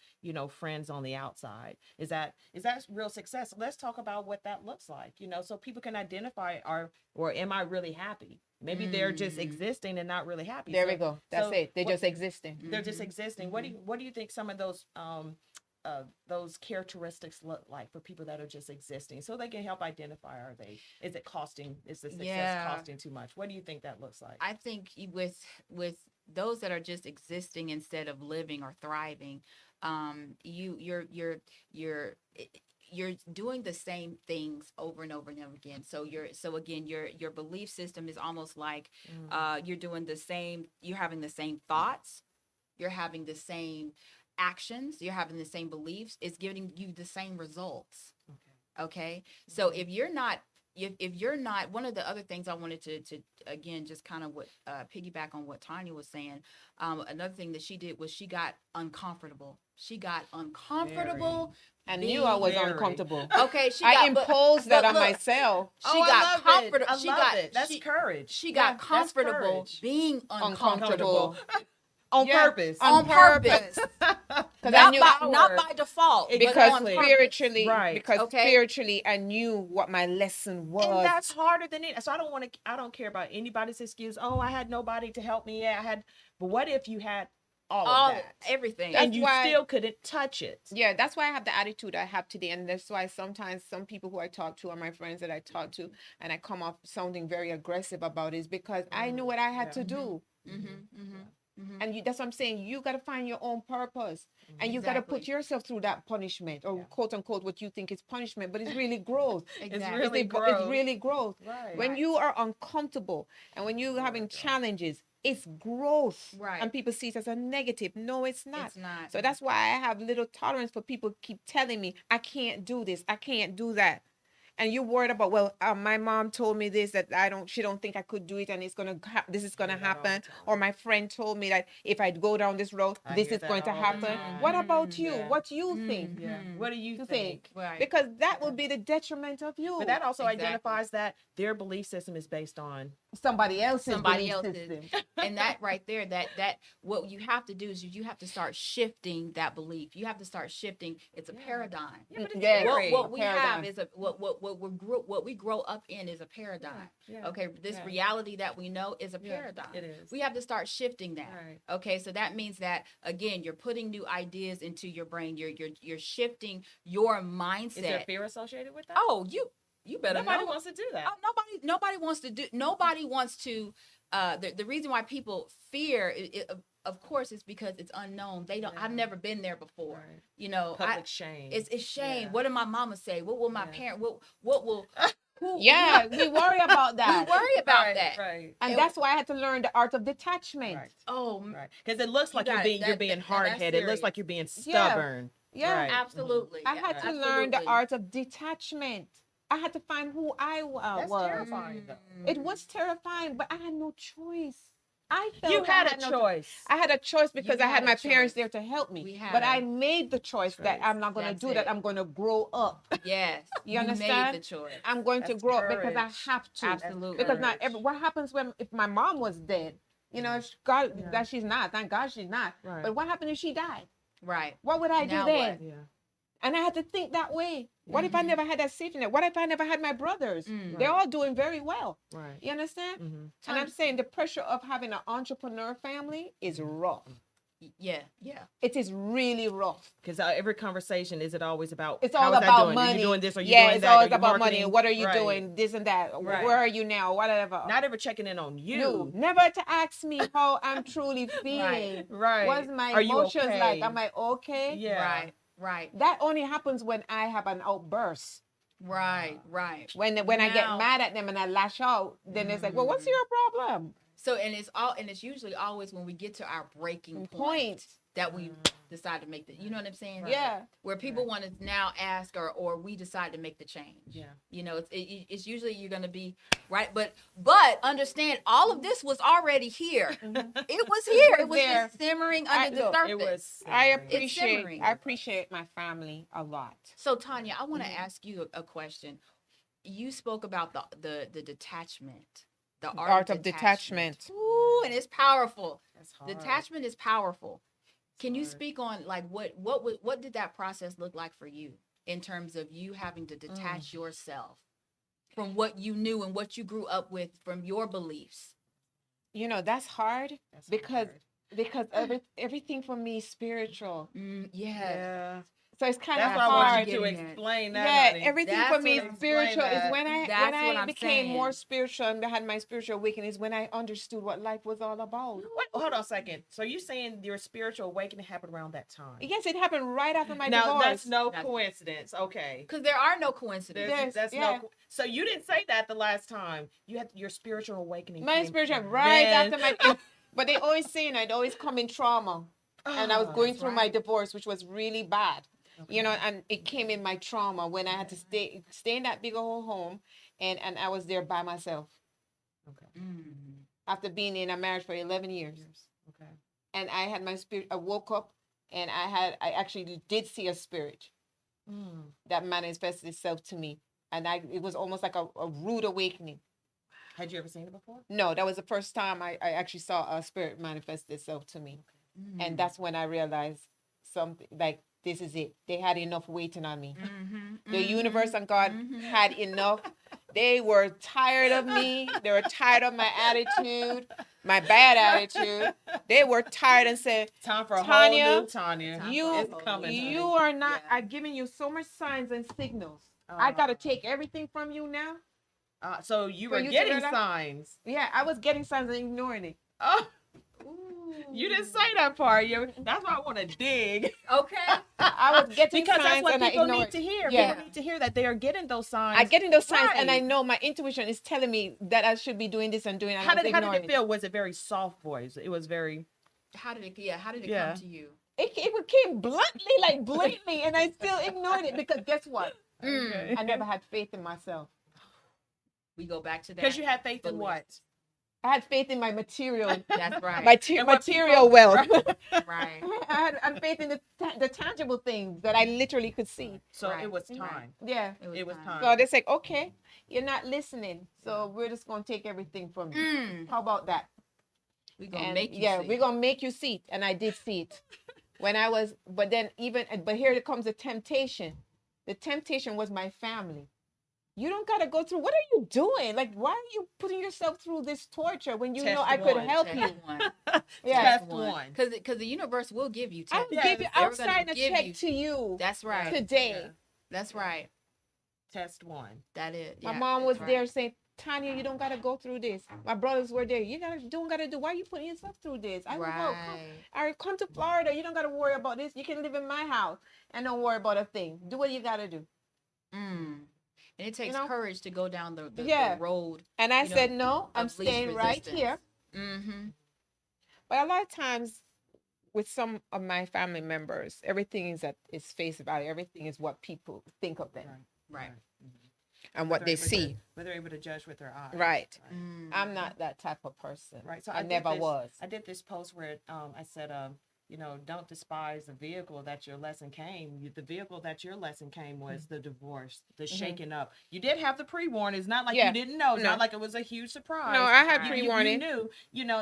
friends on the outside. Is that real success? Let's talk about what that looks like, so people can identify or am I really happy? Maybe they're just existing and not really happy. There So- we go. That's so it. They're what- just existing. They're just existing. What do you think some of those characteristics look like for people that are just existing, so they can help identify, is the success Yeah. costing too much? What do you think that looks like? I think with those that are just existing instead of living or thriving, you're doing the same things over and over and over again. So again, your belief system is almost like you're doing the same. You're having the same thoughts. You're having the same actions. You're having the same beliefs. It's giving you the same results. Okay. So if you're not, one of the other things I wanted to again, just kind of piggyback on what Tanya was saying. Another thing that she did was she got uncomfortable. She got uncomfortable. I knew I was Very. uncomfortable. Okay. I imposed that on look, myself. She got comfortable. I love it. That's courage. She got that's comfortable courage. being uncomfortable. On Yeah. purpose. On purpose. Because I knew Not by default. but because on purpose. spiritually, Right. because Okay. spiritually, I knew what my lesson was. And that's harder than it. So I don't care about anybody's excuse. Oh, I had nobody to help me. Yeah, but what if you had all of that? Everything. That's And you why- still couldn't touch it. Yeah, that's why I have the attitude I have today. And that's why sometimes some people who I talk to are my friends that I talk to, and I come off sounding very aggressive about it, is because I knew what I had to do. And that's what I'm saying. You got to find your own purpose, and you got to put Exactly. yourself through that punishment, or Yeah. quote unquote what you think is punishment, but it's really growth. Exactly. really It's growth. really growth. Right. When Right. you are uncomfortable and when you're having challenges, it's growth. Right. And people see it as a negative. No, it's not. It's not. So that's why I have little tolerance for people keep telling me, I can't do this, I can't do that. And you're worried about, well, my mom told me this, that she don't think I could do it, and this is gonna hear that all the happen. time. Or my friend told me that if I go down this road, I this hear is that going to all the happen. time. What about you? Yeah. What do you think? Yeah. Mhm. What do you You think? Right. Because that will be the detriment of you. But that also Exactly. identifies that their belief system is based on somebody else's Somebody belief else's. system. And that right there, that what you have to do is you have to start shifting that belief. You have to start shifting. It's a paradigm. Yeah, but it's Yeah. scary. What we Paradigm. have is what we grow up in is a paradigm. Yeah. Okay, this Yeah. reality that we know is a Yeah, paradigm. it is. We have to start shifting that. Right. Okay, so that means that again, you're putting new ideas into your brain. You're shifting your mindset. Is there fear associated with that? Oh, you better Nobody know. wants to do that. Oh, nobody wants to do. Nobody wants to. The reason why people fear, of course, is because it's unknown. They don't. Yeah. I've never been there before. Right. You know, Public shame. it's shame. Yeah. What did my mama say? What will my Yeah. parent? What will? Who, Yeah, we worry about we that. worry about Right, that. Right. And that's why I had to learn the art of detachment. Right. Oh, Right. Because it looks You like got it. you're being That's hard headed. It looks serious. like you're being Yeah. stubborn. Yeah. Right. absolutely. I had to learn the Absolutely. art of detachment. I had to find who I That's was. terrifying, though. It was terrifying, but I had no choice. I felt You had I a no choice. I had a choice because I had had a my parents choice. there to help me. We had But I a made the choice that choice. I'm not going to That's do it. that. I'm going to grow up. Yes. You made understand? the choice. I'm going to That's grow up because I courage. have to. Absolutely. Because not courage. every what happens when if my mom was dead, you know, if God Yeah. that she's not, thank God she's not. Right. But what happened if she died? Right. What would I do Now then? what? Yeah. And I had to think that way. What if I Mhm. never had that safety net? What if I never had my brothers? Mm. They're all doing very well. Right. You understand? Mm-hmm. And I'm saying the pressure of having an entrepreneur family is rough. Yeah. Yeah. It is really rough. Because every conversation, is it always about? It's how all is that about doing? money. Are you doing this? Are you yeah, doing it's that? always Are you about money. marketing? What are you Right. doing? This and that. Right. Where are you now? Whatever. Not ever checking in on you. No, never to ask me how I'm truly feeling. Right. What's my Are you emotions okay? like? Am I okay? Yeah. Right. Right. That only happens when I have an outburst. Right. Right. When I get Now- mad at them and I lash out, then it's like, well, what's your problem? So and it's usually always when we get to our breaking point Point. that we decide to make the, you know what I'm saying? Yeah. Where people want to now ask or we decide to make the change. Yeah. You know, it's usually you're going to be right, but understand all of this was already here. It was here. It was there. just simmering I- under the look, surface. It was. I simmering. appreciate my family a lot. So Tanya, I want to ask you a question. You spoke about the detachment, the Art of detachment. Ooh, and it's powerful. That's hard. Detachment is powerful. Can you hard. speak on like what did that process look like for you in terms of you having to detach yourself from what you knew and what you grew up with, from your beliefs? You know, that's hard That's because hard. everything for me is spiritual. Yes. Yeah. So it's kind of That's why I want hard. you to Getting at. explain that. Yeah, honey. everything That's for me what is I'm spiritual. explaining Is when I That's when what I I'm became saying. more spiritual and I had my spiritual awakening is when I understood what life was all about. Wait, hold on a second. So you saying your spiritual awakening happened around that time? Yes, it happened right after my Now divorce. that's no That's- coincidence. Okay. Because there are no coincidences. Yes, That's yeah. no. So you didn't say that the last time. You had your spiritual awakening. My came spiritual right then. after my but they always saying I'd always come in trauma. And I was Oh, going that's through my right. divorce, which was really bad. okay. You know, and it came in my trauma when I had to stay in that big old home and I was there by myself Okay. after being in a marriage for 11 years. Okay. And I had my spirit, I woke up and I actually did see a spirit that manifested itself to me. And it was almost like a rude awakening. Had you ever seen it before? No, that was the first time I actually saw a spirit manifest itself to me. And that's when I realized something like this is it. They had enough waiting on me. The universe and God had enough. They were tired of me. They were tired of my attitude, my bad attitude. They were tired and said, Time for a Tanya, whole new Tanya. Time you, for a It's whole coming. new you honey. are not, Yeah. I'm giving you so much signs and signals. I got to take everything from you now. So you For were you to getting realize- signs. Yeah, I was getting signs and ignoring it. Oh, you didn't say that part. That's why I want to dig. Okay. I was getting Because that's signs what and I people ignored need to hear. Yeah. People need to hear that they are getting those signs. I'm getting those signs, and I Right. know my intuition is telling me that I should be doing this and doing that. How did it feel? Was it very soft voice? It was very. How did it Yeah. come to you? It came bluntly, like blatantly, and I still ignored it because guess what? Okay. I never had faith in myself. We go back to that. Because you had faith in belief. what? I had faith in my material, That's right. And what material people- wealth. Right. I had faith in the tangible things that I literally could see. So Right. it was Right. time. Yeah. It was time. So they said, okay, you're not listening, so we're just gonna take everything from you. How about that? We gonna And make you yeah, see. we're gonna make you see it, and I did see it. When I was, but here comes the temptation. The temptation was my family. You don't gotta go through. What are you doing? Like, why are you putting yourself through this torture when you Test know I could one, help Test you? one. Yeah, Test one. Because the universe will give you I'll tests. Yeah, give you. they're I'll gonna sign a give check you- to you That's right. today. That's right. Test one. That is. My yeah, mom was that's there right. saying, "Tanya, you don't gotta go through this." My brothers were there. You don't gotta do. Why are you putting yourself through this? I will go. Come to Florida. You don't gotta worry about this. You can live in my house and don't worry about a thing. Do what you gotta do. And it takes know? courage to go down the Yeah. road. And I You know, said, no, I'm of least staying right resistance. here. Mm-hmm. But a lot of times with some of my family members, everything is at its face value. Everything is what people think of them. Right. and what they see. But they're able to judge with their eyes. Right. Mm. I'm not that type of person. Right. So I did never this- was. I did this post where I said, don't despise the vehicle that your lesson came. The vehicle that your lesson came was the divorce, the shaking up. You did have the pre-warning. It's not like you didn't know. It's No. not like it was a huge surprise. No, I had You pre-warning. knew,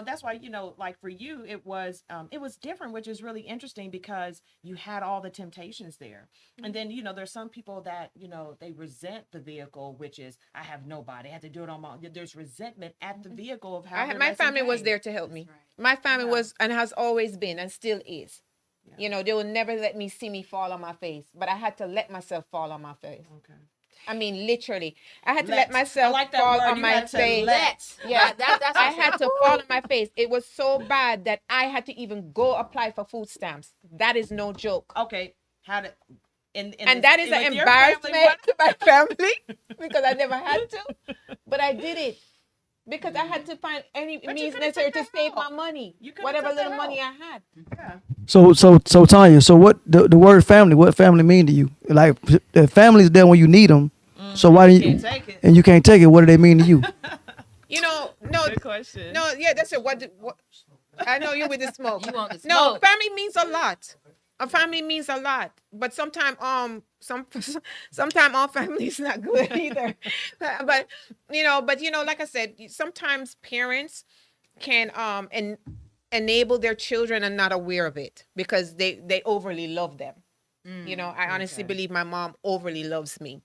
that's why, like for you, it was different, which is really interesting because you had all the temptations there. And then, there's some people that, they resent the vehicle, which is, I have nobody. I had to do it on my own. There's resentment at the vehicle of how My family was there to help me. Right. My family Yeah. was and has always been and still is. Yeah. They will never let me see me fall on my face, but I had to let myself fall on my face. Okay. I mean, literally, I had to Let. let myself I like that fall word. on You my had to face. let. Yeah, That's I had to fall on my face. It was so bad that I had to even go apply for food stamps. That is no joke. Okay. How did And that is an with your embarrassment family, to my family because I never had to, but I did it because I had to find any But you means could've necessary took to the save help. my money, You could've whatever took the little money I help. had. Yeah. So Tanya, so what the word family? What family mean to you? Like the family's there when you need them. So why do you? Can't take it. And you can't take it. What do they mean to you? No, Good question. no, yeah, that's it. What I know you with the smoke. You want the No, smoke. family means a lot. A family means a lot, but sometimes sometimes all family is not good either. But like I said, sometimes parents can enable their children and not aware of it because they overly love them. I honestly okay. believe my mom overly loves me.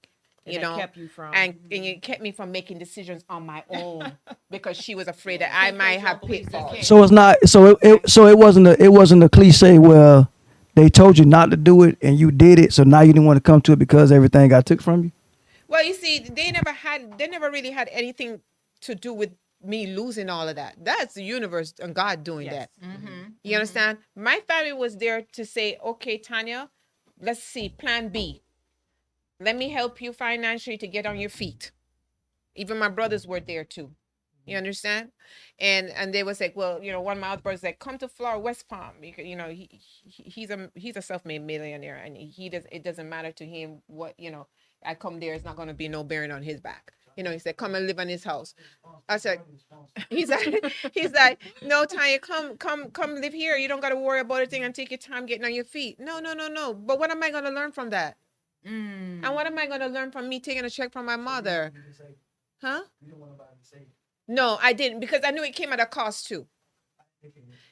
And that kept you from. and it kept me from making decisions on my own because she was afraid that I might have pitfalls. So it's not. So it wasn't a cliche where they told you not to do it and you did it. So now you didn't want to come to it because everything got took from you. Well, you see, they never really had anything to do with me losing all of that. That's the universe and God doing Yes. that. Mm-hmm. You understand? My family was there to say, okay, Tanya, let's see, plan B. Let me help you financially to get on your feet. Even my brothers were there too. You understand? And they was like, well, one of my other brothers like, come to Florida, West Palm. Because, he's a self-made millionaire and it doesn't matter to him what, I come there, it's not going to be no bearing on his back. He said, come and live in his house. I said, he's like, no, Tanya, come live here. You don't got to worry about a thing and take your time getting on your feet. No. But what am I going to learn from that? Mm. And what am I going to learn from me taking a check from my mother? Huh? No, I didn't because I knew it came at a cost too.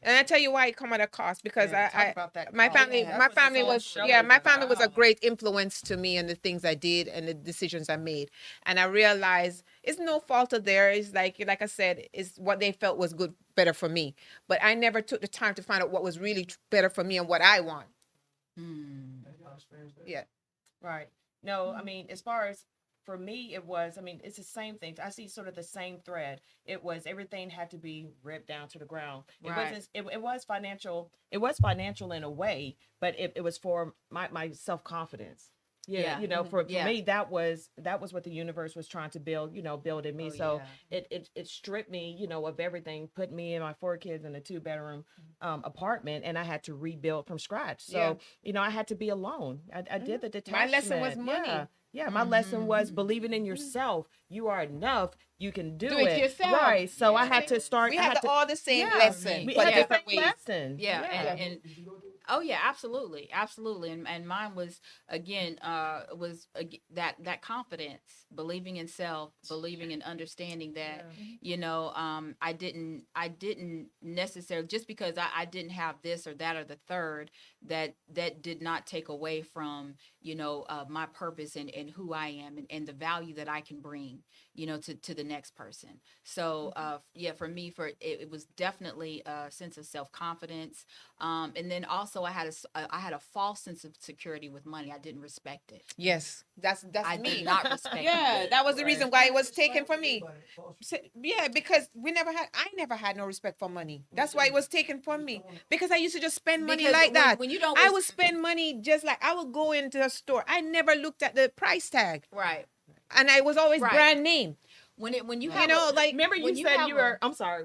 And I tell you why it come at a cost because my family was a great influence to me and the things I did and the decisions I made. And I realized it's no fault of theirs. Like I said, it's what they felt was better for me. But I never took the time to find out what was really better for me and what I want. Yeah. Right. No, I mean, as far as for me, it's the same thing. I see sort of the same thread. It was everything had to be ripped down to the ground. Right. It was financial. It was financial in a way, but it was for my self-confidence. Yeah. For me, that was what the universe was trying to build in me. It stripped me, of everything, put me and my 4 kids in a 2-bedroom apartment, and I had to rebuild from scratch. So, I had to be alone. I did the detachment. My lesson was money. Yeah, my lesson was believing in yourself. You are enough. You can do it yourself. Right. So I had to start. We had all the same lesson, We but had different different ways. lesson. Yeah. And oh yeah, absolutely. And mine was again that confidence, believing in self, believing and understanding that I didn't necessarily, just because I didn't have this or that or the third, that did not take away from my purpose and who I am and the value that I can bring to the next person. So for me, it was definitely a sense of self-confidence, and then also I had a false sense of security with money. I didn't respect it. Yes, that's I me. did not respect it. Yeah, that was the reason why it was taken from me. Yeah, because I never had no respect for money. That's why it was taken from me. Because I used to just spend money Because like that. when you don't I would spend money just like I would go into a store. I never looked at the price tag. right. And I was always Right. brand name. When you You know, like Remember you when you said have you were. I'm sorry.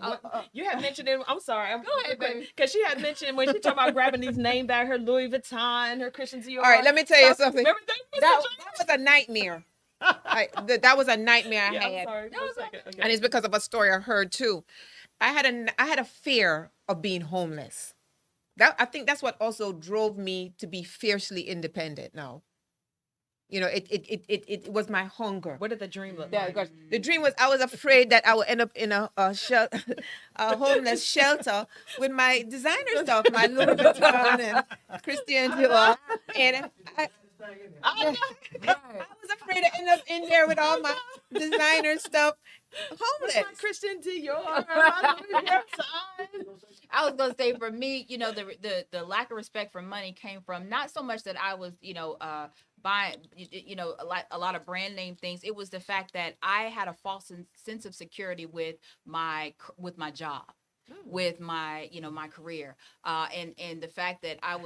You had mentioned it. I'm sorry. Go ahead, baby. Because she had mentioned when she talked about grabbing these name bags, her Louis Vuitton, her Christian Dior. all right, let me tell you something. Remember That was a nightmare. That was a nightmare I Yeah, I'm had. sorry. No, One it's second. Okay. And it's because of a story I heard too. I had a fear of being homeless. I think that's what also drove me to be fiercely independent now. You know, it was my hunger. What did the dream look Yeah, like? because the dream was I was afraid that I would end up in a homeless shelter with my designer stuff, my Louis Vuitton and Christian Dior, and yeah, I was afraid to end up in there with all my designer stuff, homeless. Christian Dior. My Louis Vuitton. I was gonna say for me, the lack of respect for money came from not so much that I was, buying, a lot of brand name things. It was the fact that I had a false sense of security with my job, with my my career, and the fact that I'm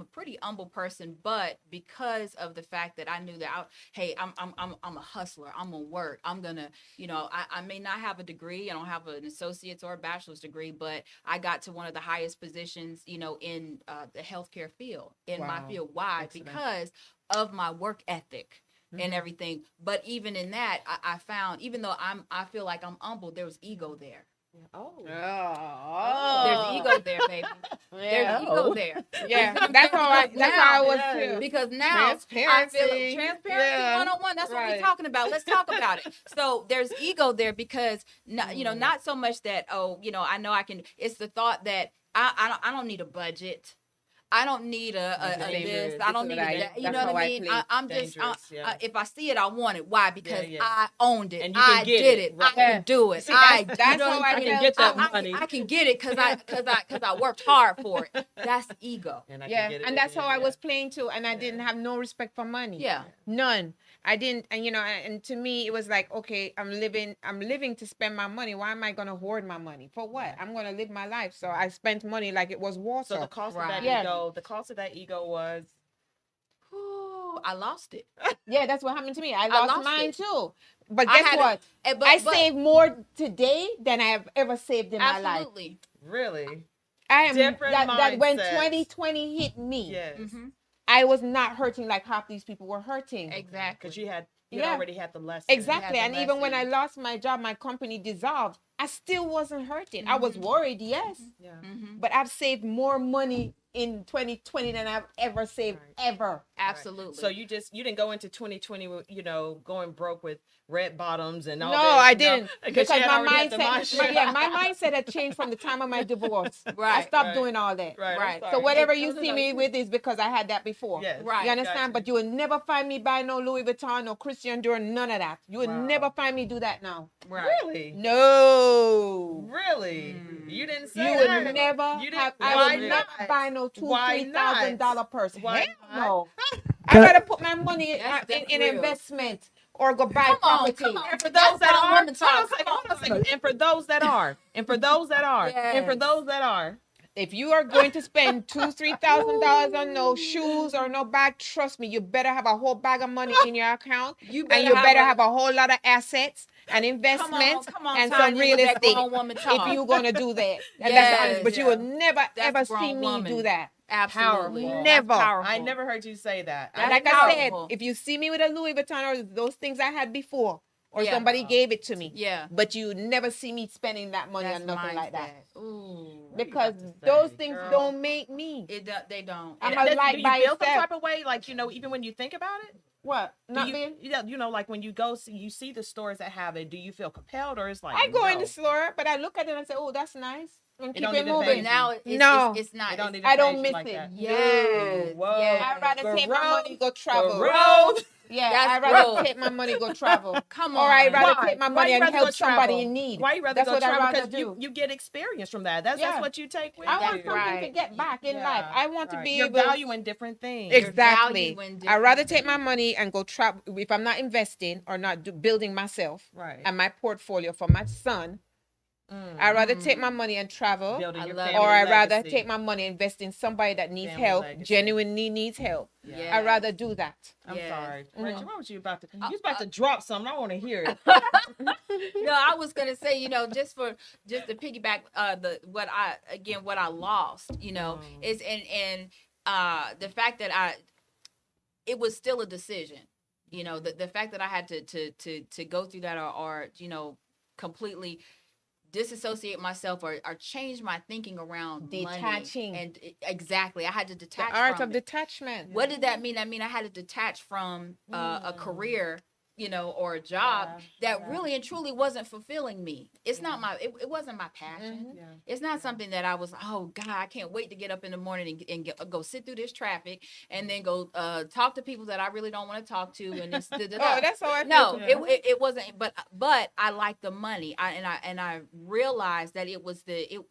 a pretty humble person, but because of the fact that I knew that I'm a hustler, I'm gonna work, I'm gonna I may not have a degree, I don't have an associate's or a bachelor's degree, but I got to one of the highest positions in the healthcare field, in my Wow. field. Why? Excellent. Because of my work ethic and everything. But even in that, I found, even though I feel like I'm humble, there was ego there. Oh. There's ego there, baby. There's ego there. Yeah, that's how I was too. Because now I feel Transparency. transparency Yeah. 101. That's what Right. we're talking about. Let's talk about it. So there's ego there because not so much that I know I can. It's the thought that I don't need a budget. I don't need a this. I don't need that. You know what I mean? I'm just if I see it, I want it. Why? Because I owned it. And you can I get did it. it. Right. I can do it. See, that's how I can get that money. I can get it because I worked hard for it. That's ego. And I Yeah, can get it and that's again, how I yeah. was playing too, and I didn't have no respect for money. Yeah. None. I didn't, and to me it was like, okay, I'm living to spend my money. Why am I gonna hoard my money? For what? I'm gonna live my life. So I spent money like it was water. So the cost of that Right. ego, was Ooh, I lost it. Yeah, that's what happened to me. I lost mine it. too. But I guess had what? But saved more today than I have ever saved in my life. absolutely. really I am Different that when mindsets. 2020 hit me, yes. Mhm. I was not hurting like half these people were hurting. Exactly. Because you Yeah. already had the lesson. Exactly. had And the even when I lesson. lost my job, my company dissolved. I still wasn't hurting. I was worried, yes. Yeah. Mhm. But I've saved more money in 2020 than I've ever saved ever. Absolutely. So you didn't go into 2020 with going broke with red bottoms and all No, this, I didn't. because Because you had my already had the mindset, my mindset had changed from the time of my divorce. I Right, stopped right. doing all that. Right. Right. I'm So sorry. whatever Hey, you no, see no, me no. with is because I had that before. Yes. Right. You understand? Gotcha. But you will never find me buy no Louis Vuitton, no Christian Dior, none of that. You will Wow. never find me do that now. right. Really? No. Really? Mm. You didn't You say would that. never You have. didn't- I why would not? not buy no Why $2,000-$3,000 purse. Why Hell not? no. Can I I- gotta put my money That's in real. investment or go buy Come on, property. come on. And for That's those that how are, women talk. hold on a second. And for those that are, and for those that are, If you are going to spend $2,000-$3,000 on no shoes or no bag, trust me, you better have a whole bag of money in your account, and you better have a whole lot of assets and investments come on, and Tanya, some real with that estate. grown woman talk. If you're gonna do that, and that's the honest, but you Yes. will never That's ever see grown me woman. do that. Absolutely. Powerful. Never. That's powerful. I never heard you say that. That's Like I said, powerful. if you see me with a Louis Vuitton or those things I had before, or Yeah. somebody gave it to me, Yeah. but you never see me spending that money That's on nothing like that. mindset. Ooh. What are you Because about to say, those things girl? don't make me. They don't. I'm And a light do you by feel some itself. type of way, like even when you think about it? What? Do Not you, being. like when you go you see the stores that have it, do you feel compelled, or it's like I go in no? the store, but I look at it and say, "Oh, that's nice," and It keep don't it even moving. phase But now it's No. it's not. It don't even I don't phase you miss like it. that. Yes. Whoa. Yes. I'd rather take my Gross. money go travel. Gross. Yeah, That's I'd rather gross. take my money go travel. Come Or I'd on. rather Why? take my Why money you and rather help go somebody travel? in need. Why you rather That's go what I'd travel? rather Because do. you get experience from that. That's Yeah. what you take with I you. want something to right. get back in life. I want to be You're able. valuing different things. Exactly. valuing I'd rather different take my money and go travel if I'm not investing or not building myself Right. and my portfolio for my son. I'd rather take my money and travel, Building I your love family or I'd rather legacy. take my money and invest in somebody that needs Family help, legacy. genuinely needs help. Yeah. I'd rather do that. I'm Yes. sorry. Rachel, what was you about to? You Uh, was about to drop something. I want to hear it. No, I was gonna say, just to piggyback what I lost, is and the fact that it was still a decision. You know, the fact that I had to go through that or you know, completely disassociate myself or change my thinking around Detaching. money. And exactly, I had to detach The art from of it. detachment. What did that mean? I mean, I had to detach from a career, you know, or a job that really and truly wasn't fulfilling me. It's not my, it wasn't my passion. It's not something that I was, oh God, I can't wait to get up in the morning and go sit through this traffic and then go talk to people that I really don't want to talk to. And this, Oh, that's how I feel. no, too. it wasn't, but I liked the money. I realized that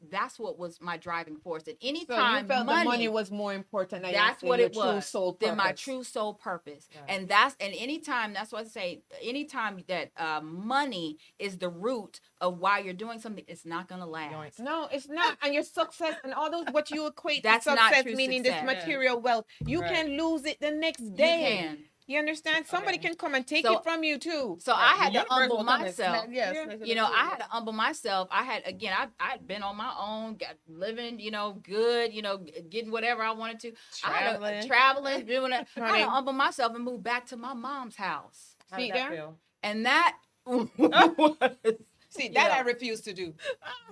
that's what was my driving force. At any So time, you felt the money was more important than that's your, what your it true was soul than my purpose. true soul purpose. Right. And anytime, that's what I say, anytime that money is the root of why you're doing something, it's not gonna last. No, it's not. And your success and all those what you equate That's to not success, true meaning success. this material wealth, you Right. can lose it the next You day. can. You understand? Somebody can come and take So- it from you too. So I had to humble myself. Yeah. You know, I had to humble myself. I'd been on my own, living, you know, good, you know, getting whatever I wanted to. Traveling, doing it. I had to humble myself and move back to my mom's house. How did See that there? feel? And that See, that I refuse to do.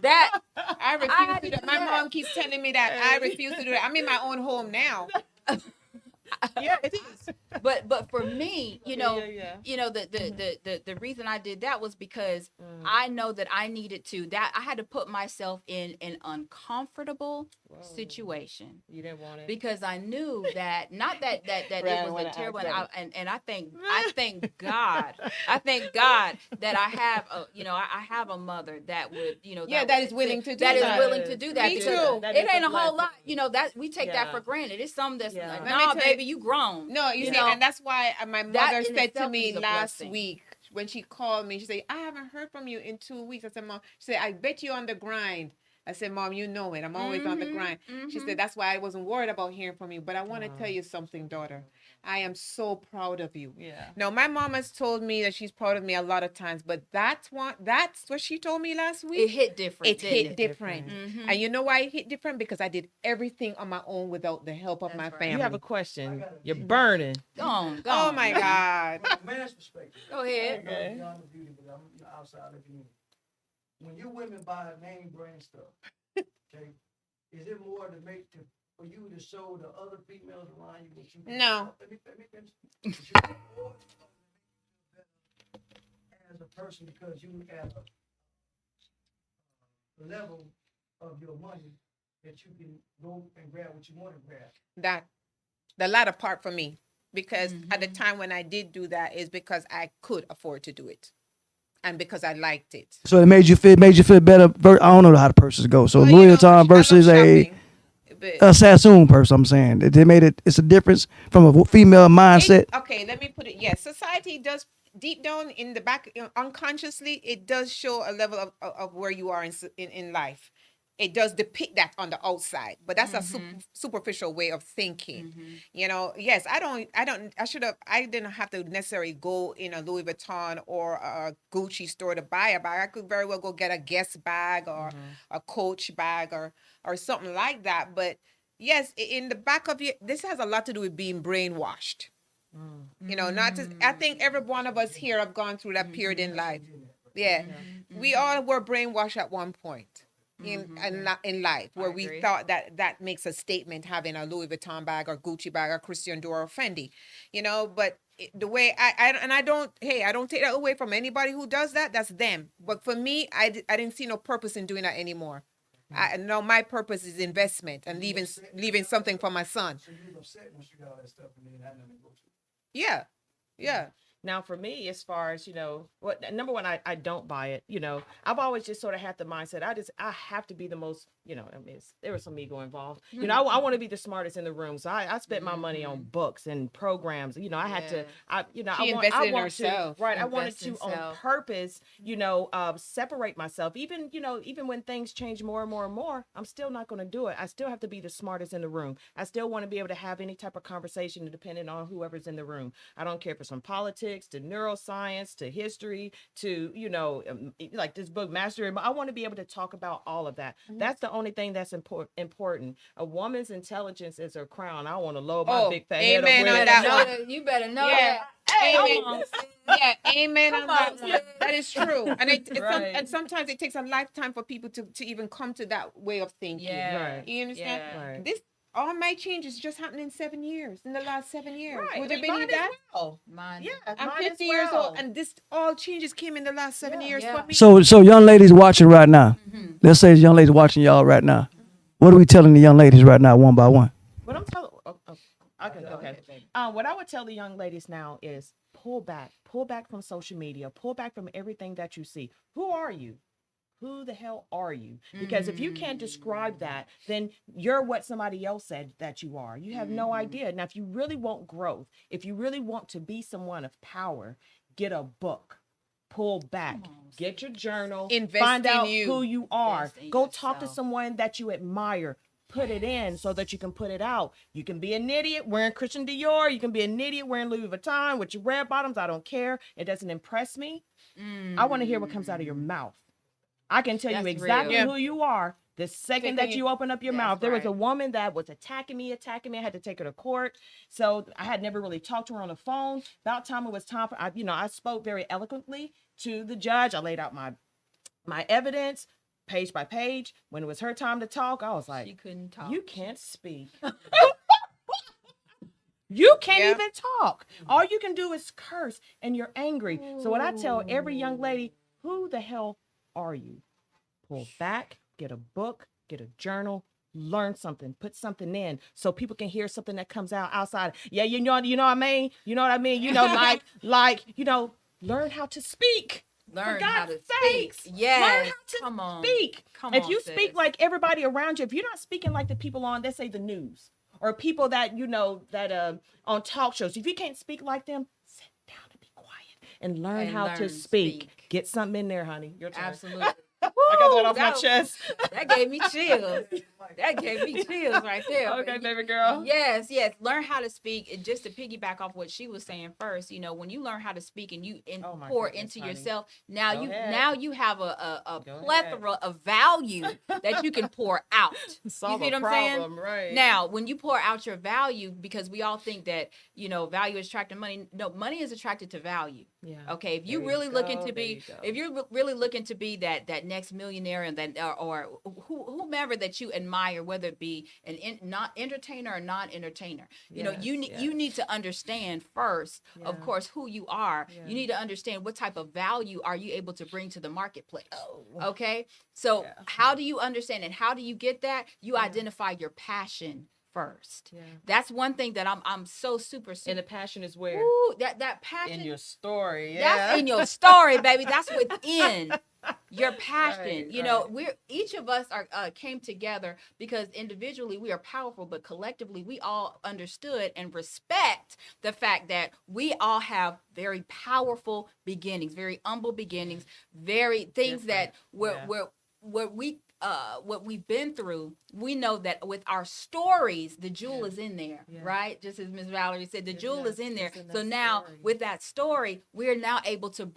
that I refuse to do that. My yeah. mom keeps telling me that. I refuse to do that. I'm in my own home now. Yeah, it is. but for me, you know, Yeah. you know, the reason I did that was because I know that I needed to, that I had to put myself in an uncomfortable situation. You didn't want it. Because I knew that, not that Right, it was when a I terrible, asked and I thank God, that I have I have a mother that would, you know, Yeah, that is willing to do that. that. Is willing to do that. Me because too. That It is ain't a a whole blessing. lot, you know, that we take that Yeah. for granted. It's something that's Yeah. like, Let me nah, tell baby, you grown. No, you see, know? and that's why my That mother in said to itself me is a last blessing. week when she called me, she said, I haven't heard from you in 2 weeks. I said, Mom, she said, I bet you're on the grind. I said, Mom, you know it. I'm always on the grind. She said, that's why I wasn't worried about hearing from you. But I want to tell you something, daughter. I am so proud of you. Yeah. Now, my mom has told me that she's proud of me a lot of times, but that's what she told me last week. It hit different. It hit different. Mhm. And you know why it hit different? Because I did everything on my own without the help of That's my right. family. You have a question. You're burning. Go on. Oh my God. Man's perspective. Go ahead. Okay. Beyond the beauty, but I'm outside looking in. When you women buy name brand stuff, okay, is it more to for you to show the other females around you what you No. Let me finish. As a person, because you at a level of your money that you can go and grab what you want to grab. That the latter part for me, because at the time when I did do that is because I could afford to do it, and because I liked it. So it made you feel better. I don't know how the purses go. So Well, Louis you know, Vuitton I love versus shopping, but a Sassoon purse. I'm saying they made it. It's a difference from a female mindset. okay, let me put it. Yes, society does deep down in the back, unconsciously, it does show a level of where you are in life. It does depict that on the outside, but that's a superficial way of thinking. You know, yes, I didn't have to necessarily go in a Louis Vuitton or a Gucci store to buy a bag. I could very well go get a Guess bag or a Coach bag or something like that. But yes, in the back of you, this has a lot to do with being brainwashed. You know, I think every one of us here have gone through that period in life. Yeah. We all were brainwashed at one point in life, where we thought that makes a statement, having a Louis Vuitton bag or Gucci bag or Christian Dior or Fendi, you know. But the way I don't take that away from anybody who does that. That's them. But for me, I didn't see no purpose in doing that anymore. I know my purpose is investment and leaving something for my son. So you was upset when you got all that stuff and then had nothing to go to. Yeah. Now, for me, as far as, number one, I don't buy it. I've always just sort of had the mindset. I have to be the most, there was some ego involved. I want to be the smartest in the room. So I spent my money on books and programs. I had to, She invested in herself. Right. I wanted Invest in to, on self. purpose, separate myself. Even when things change more and more and more, I'm still not going to do it. I still have to be the smartest in the room. I still want to be able to have any type of conversation depending on whoever's in the room. I don't care if it's from politics to neuroscience to history to like this book Mastery. I want to be able to talk about all of that. That's the only thing that's important. A woman's intelligence is her crown. I want to load my big fat head up amen with on it. that one. You better know Yeah. that. Amen. Come on, sis. Yeah, amen Come on that on, one. sis. That is true. And Right. and sometimes it takes a lifetime for people to even come to that way of thinking. Yeah. Right. You understand? Yeah. Right. This all my changes just happened in 7 years, in the last 7 years. Right. Would you I mean, mine believe as that? well. Mine. Yeah, I'm mine 50 as years old, well. and this all changes came in the last 7 years Yeah. for me. So young ladies watching right now. Mhm. Let's say young ladies watching y'all right now. What are we telling the young ladies right now, one by one? What I'm telling, okay. baby. What I would tell the young ladies now is pull back from social media, pull back from everything that you see. Who are you? Who the hell are you? Because if you can't describe that, then you're what somebody else said that you are. You have no idea. Now, if you really want growth, if you really want to be someone of power, get a book. Pull back. Come on, Get your journal. Invest Find in out you. who you are. Invest in Go talk to yourself. someone that you admire. Put it in so that you can put it out. You can be an idiot wearing Christian Dior. You can be an idiot wearing Louis Vuitton with your red bottoms. I don't care. It doesn't impress me. I want to hear what comes out of your mouth. I can tell you That's exactly real. who you are the second that you open up your That's mouth. There was a right. woman that was attacking me. I had to take her to court. So I had never really talked to her on the phone. About time it was time for, I spoke very eloquently to the judge. I laid out my evidence page by page. When it was her time to talk, I was She like, couldn't talk. you can't speak. You can't Yeah. even talk. All you can do is curse and you're angry. So what I tell every young lady, who the hell are you? Pull back, get a book, get a journal, learn something, put something in so people can hear something that comes out outside. Yeah, you know what I mean? You know what I mean? Learn how to speak. Learn For how God's to speak. sakes. Yes. Learn how to Come on. speak. Come If on, you sis. speak like everybody around you, if you're not speaking like the people on, let's say, the news, or people that that on talk shows, if you can't speak like them, sit down and be quiet and learn And how learn to to speak. speak. Get something in there, honey. Your turn. Absolutely. I got that off my That- chest. That gave me chills. That gave me chills right there. Okay, But baby girl. Yes. Learn how to speak. And just to piggyback off what she was saying first, when you learn how to speak and you Oh my pour goodness, into honey. yourself, Go now ahead. you have a Go plethora of value that you can pour out. Solve you see a what I'm saying? problem, right? Now, when you pour out your value, because we all think that value is attracting money. No, money is attracted to value. Yeah. Okay, if There you you really looking go, to there be, you go. if you're really looking to be that next millionaire, and then or whomever that you admire, whether it be not entertainer or non-entertainer, you need to understand first, of Yeah. course, who you are. Yeah. You need to understand what type of value are you able to bring to the marketplace. Oh. Okay, so Yeah. how do you understand and how do you get that? You Yeah. identify your passion first. Yeah. That's one thing that I'm so super. And the passion is where? Ooh, that passion In your story. Yeah. that's in your story, baby. That's within your passion. Right. We're each of us are came together because individually we are powerful, but collectively we all understood and respect the fact that we all have very powerful beginnings, very humble beginnings, very things that what we've been through. We know that with our stories, the jewel is in there, Yeah. right? Just as Miss Valerie said, the jewel is in there. it's in So that now story. with that story, we're now able to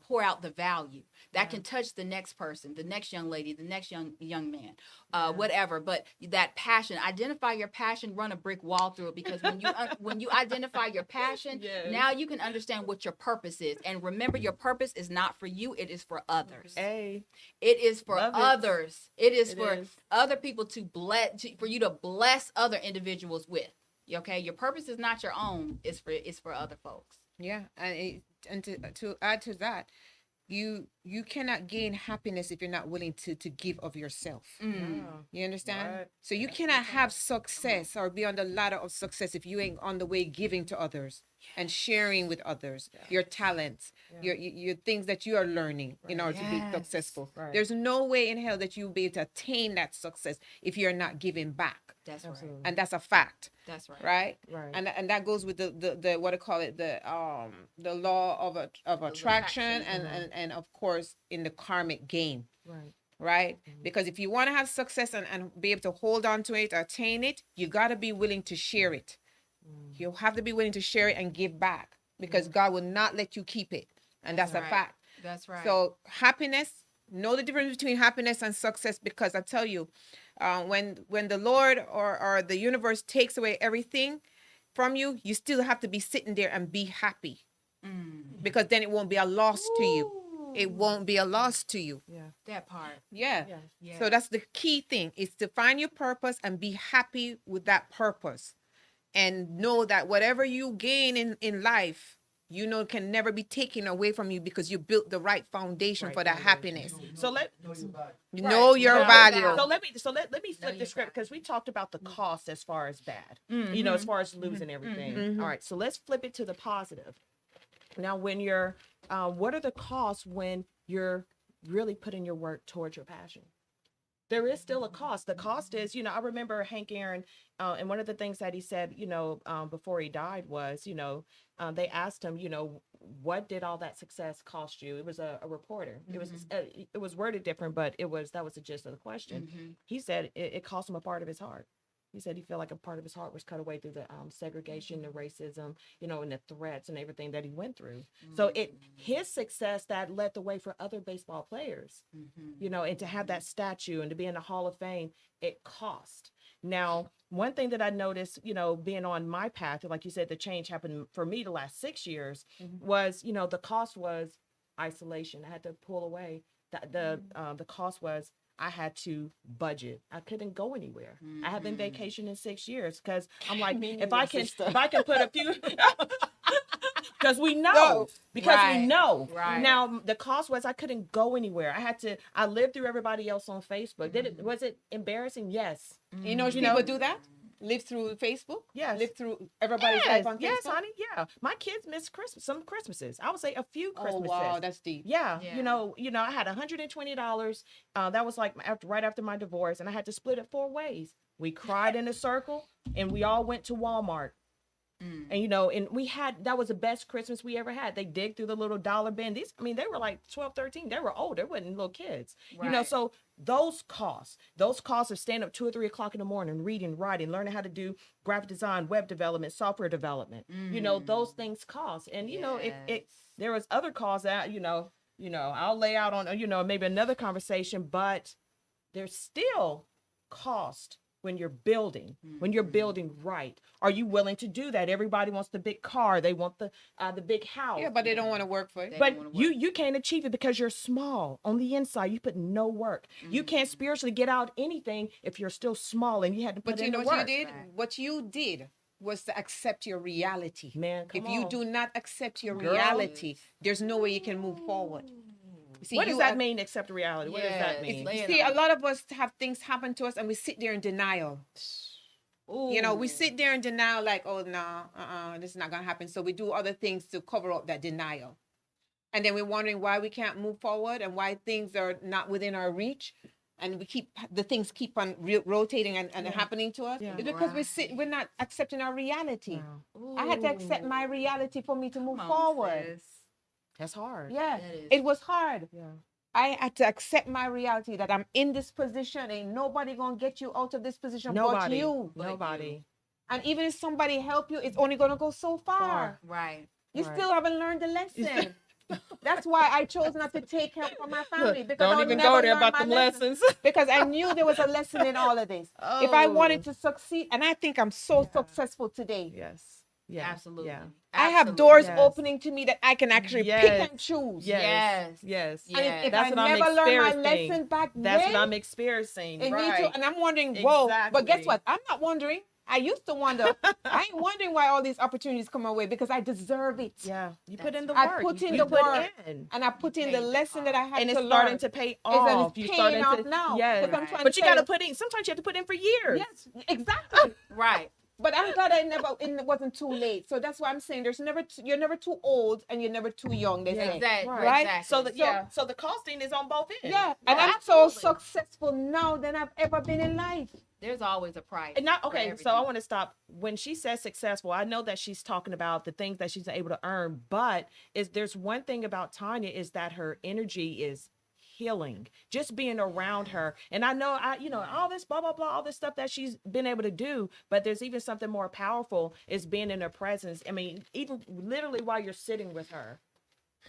pour out the value that Yeah. can touch the next person, the next young lady, the next young man, Yeah. whatever. But that passion, identify your passion, run a brick wall through it, because when you when you identify your passion, Yes. now you can understand what your purpose is. And remember, your purpose is not for you; it is for others. Hey. It is for Love it. others. It is It for is. other people to for you to bless other individuals with. Okay, your purpose is not your own. It's for other folks. Yeah, and to add to that, you cannot gain happiness if you're not willing to give of yourself. Mm. You understand? Right. So you cannot have success or be on the ladder of success if you ain't on the way giving to others and sharing with others your talents, your things that you are learning in order to be Yes. successful. Right. There's no way in hell that you'll be able to attain that success if you're not giving back. That's right. Absolutely. And that's a fact, That's right. right? Right. And that goes with the what I call it, the law of attraction and of course in the karmic game, Right. right? Because if you want to have success and be able to hold on to it, attain it, you got to be willing to share it. You have to be willing to share it and give back, because God will not let you keep it, and that's That's a right. fact. That's right. So happiness, know the difference between happiness and success, because I tell you, when the Lord or the universe takes away everything from you, you still have to be sitting there and be happy. because then it won't be a loss to you. It won't be a loss to you. Yeah. That part. Yeah. Yeah. Yeah. So that's the key thing, is to find your purpose and be happy with that purpose, and know that whatever you gain in life, you know, can never be taken away from you, because you built the right foundation Right for that foundation. happiness. So let Know your body. You Right. know your Now, value. So let me flip your the script, because we talked about the cost as far as bad. Mhm. You know, as far as losing everything. Mhm. All right. So let's flip it to the positive. Now, when you're, what are the costs when you're really putting your work towards your passion? There is still a cost. The cost is, you know, I remember Hank Aaron, and one of the things that he said, you know, before he died was, you know, they asked him, you know, what did all that success cost you? It was a reporter. It was worded different, but that was the gist of the question. He said it cost him a part of his heart. He said he felt like a part of his heart was cut away through the segregation, the racism, you know, and the threats and everything that he went through. So his success that led the way for other baseball players, you know, and to have that statue and to be in the Hall of Fame, it cost. Now, one thing that I noticed, you know, being on my path, like you said, the change happened for me the last 6 years, was, you know, the cost was isolation. I had to pull away. The cost was I had to budget. I couldn't go anywhere. I haven't vacationed in 6 years, because I'm like, if I can put a few, because we know, we know. Right. Now the cost was I couldn't go anywhere. I lived through everybody else on Facebook. Was it embarrassing? Yes. You know, people do that. Live through Facebook. Yes. Live through everybody's life on Facebook. Yes, honey. Yeah. My kids miss some Christmases. I would say a few Christmases. Oh wow, that's deep. Yeah. Yeah. You know, I had $120. That was like right after my divorce, and I had to split it 4 ways. We cried in a circle, and we all went to Walmart. And, you know, and that was the best Christmas we ever had. They dig through the little dollar bin. They were like 12, 13. They were old. They weren't little kids. Right. You know, so those costs of staying up 2 or 3 o'clock in the morning, reading, writing, learning how to do graphic design, web development, software development, you know, those things cost. And, you know, there was other costs that, you know, I'll lay out on, you know, maybe another conversation, but there's still cost when you're building, right. Are you willing to do that? Everybody wants the big car. They want the big house. Yeah, but they don't want to work for it. But you can't achieve it because you're small. On the inside, you put no work. You can't spiritually get out anything if you're still small and you had to put But you in know the what work. you did? What you did was to accept your reality. Man, if you do not accept your reality, there's no way you can move forward. See, what does that mean, accept reality? What does that mean? You see, a lot of us have things happen to us and we sit there in denial. You know, we sit there in denial like, oh, no, this is not going to happen. So we do other things to cover up that denial. And then we're wondering why we can't move forward and why things are not within our reach. And the things keep on rotating and happening to us. Yeah. It's because we're not accepting our reality. I had to accept my reality for me to move forward. Sis. That's hard. Yeah, That is. it was hard. Yeah. I had to accept my reality that I'm in this position. Ain't nobody gonna get you out of this position but you. Nobody. And even if somebody help you, it's only gonna go so far. Right. You Right. still haven't learned the lesson. That's why I chose not to take help from my family, because Don't I even never go there learned about my the lessons. because I knew there was a lesson in all of this. If I wanted to succeed, and I think I'm so successful today. Yes. Yeah. Absolutely. Yeah. I have doors Yes. opening to me that I can actually pick and choose. Yes. Yes. Yes. Yeah. And if That's I what I'm never learned my experiencing. lesson back That's then, what I'm experiencing. and me Right. too. And I'm wondering, whoa. But guess Exactly. what? I'm not wondering. I used to wonder. I ain't wondering why all these opportunities come my way, because I deserve it. Yeah. You put in the I work. put in You the work. in. And I put in the paid lesson that I had And to it's starting learn. to pay It's off. paying off now. Yes. But I'm trying But to you got to say- put in. Sometimes you have to put in for years. Yes, exactly. Right. But I'm glad it wasn't too late. So that's why I'm saying you're never too old and you're never too young. They say. Exactly. Right? Exactly. So the costing is on both ends. Yeah, and I'm so successful now than I've ever been in life. There's always a price. And not for okay. So everything. I want to stop. When she says successful, I know that she's talking about the things that she's able to earn. But there's one thing about Tanya is that her energy is healing. Just being around her, and I know all this blah blah blah, all this stuff that she's been able to do. But there's even something more powerful is being in her presence. I mean, even literally while you're sitting with her,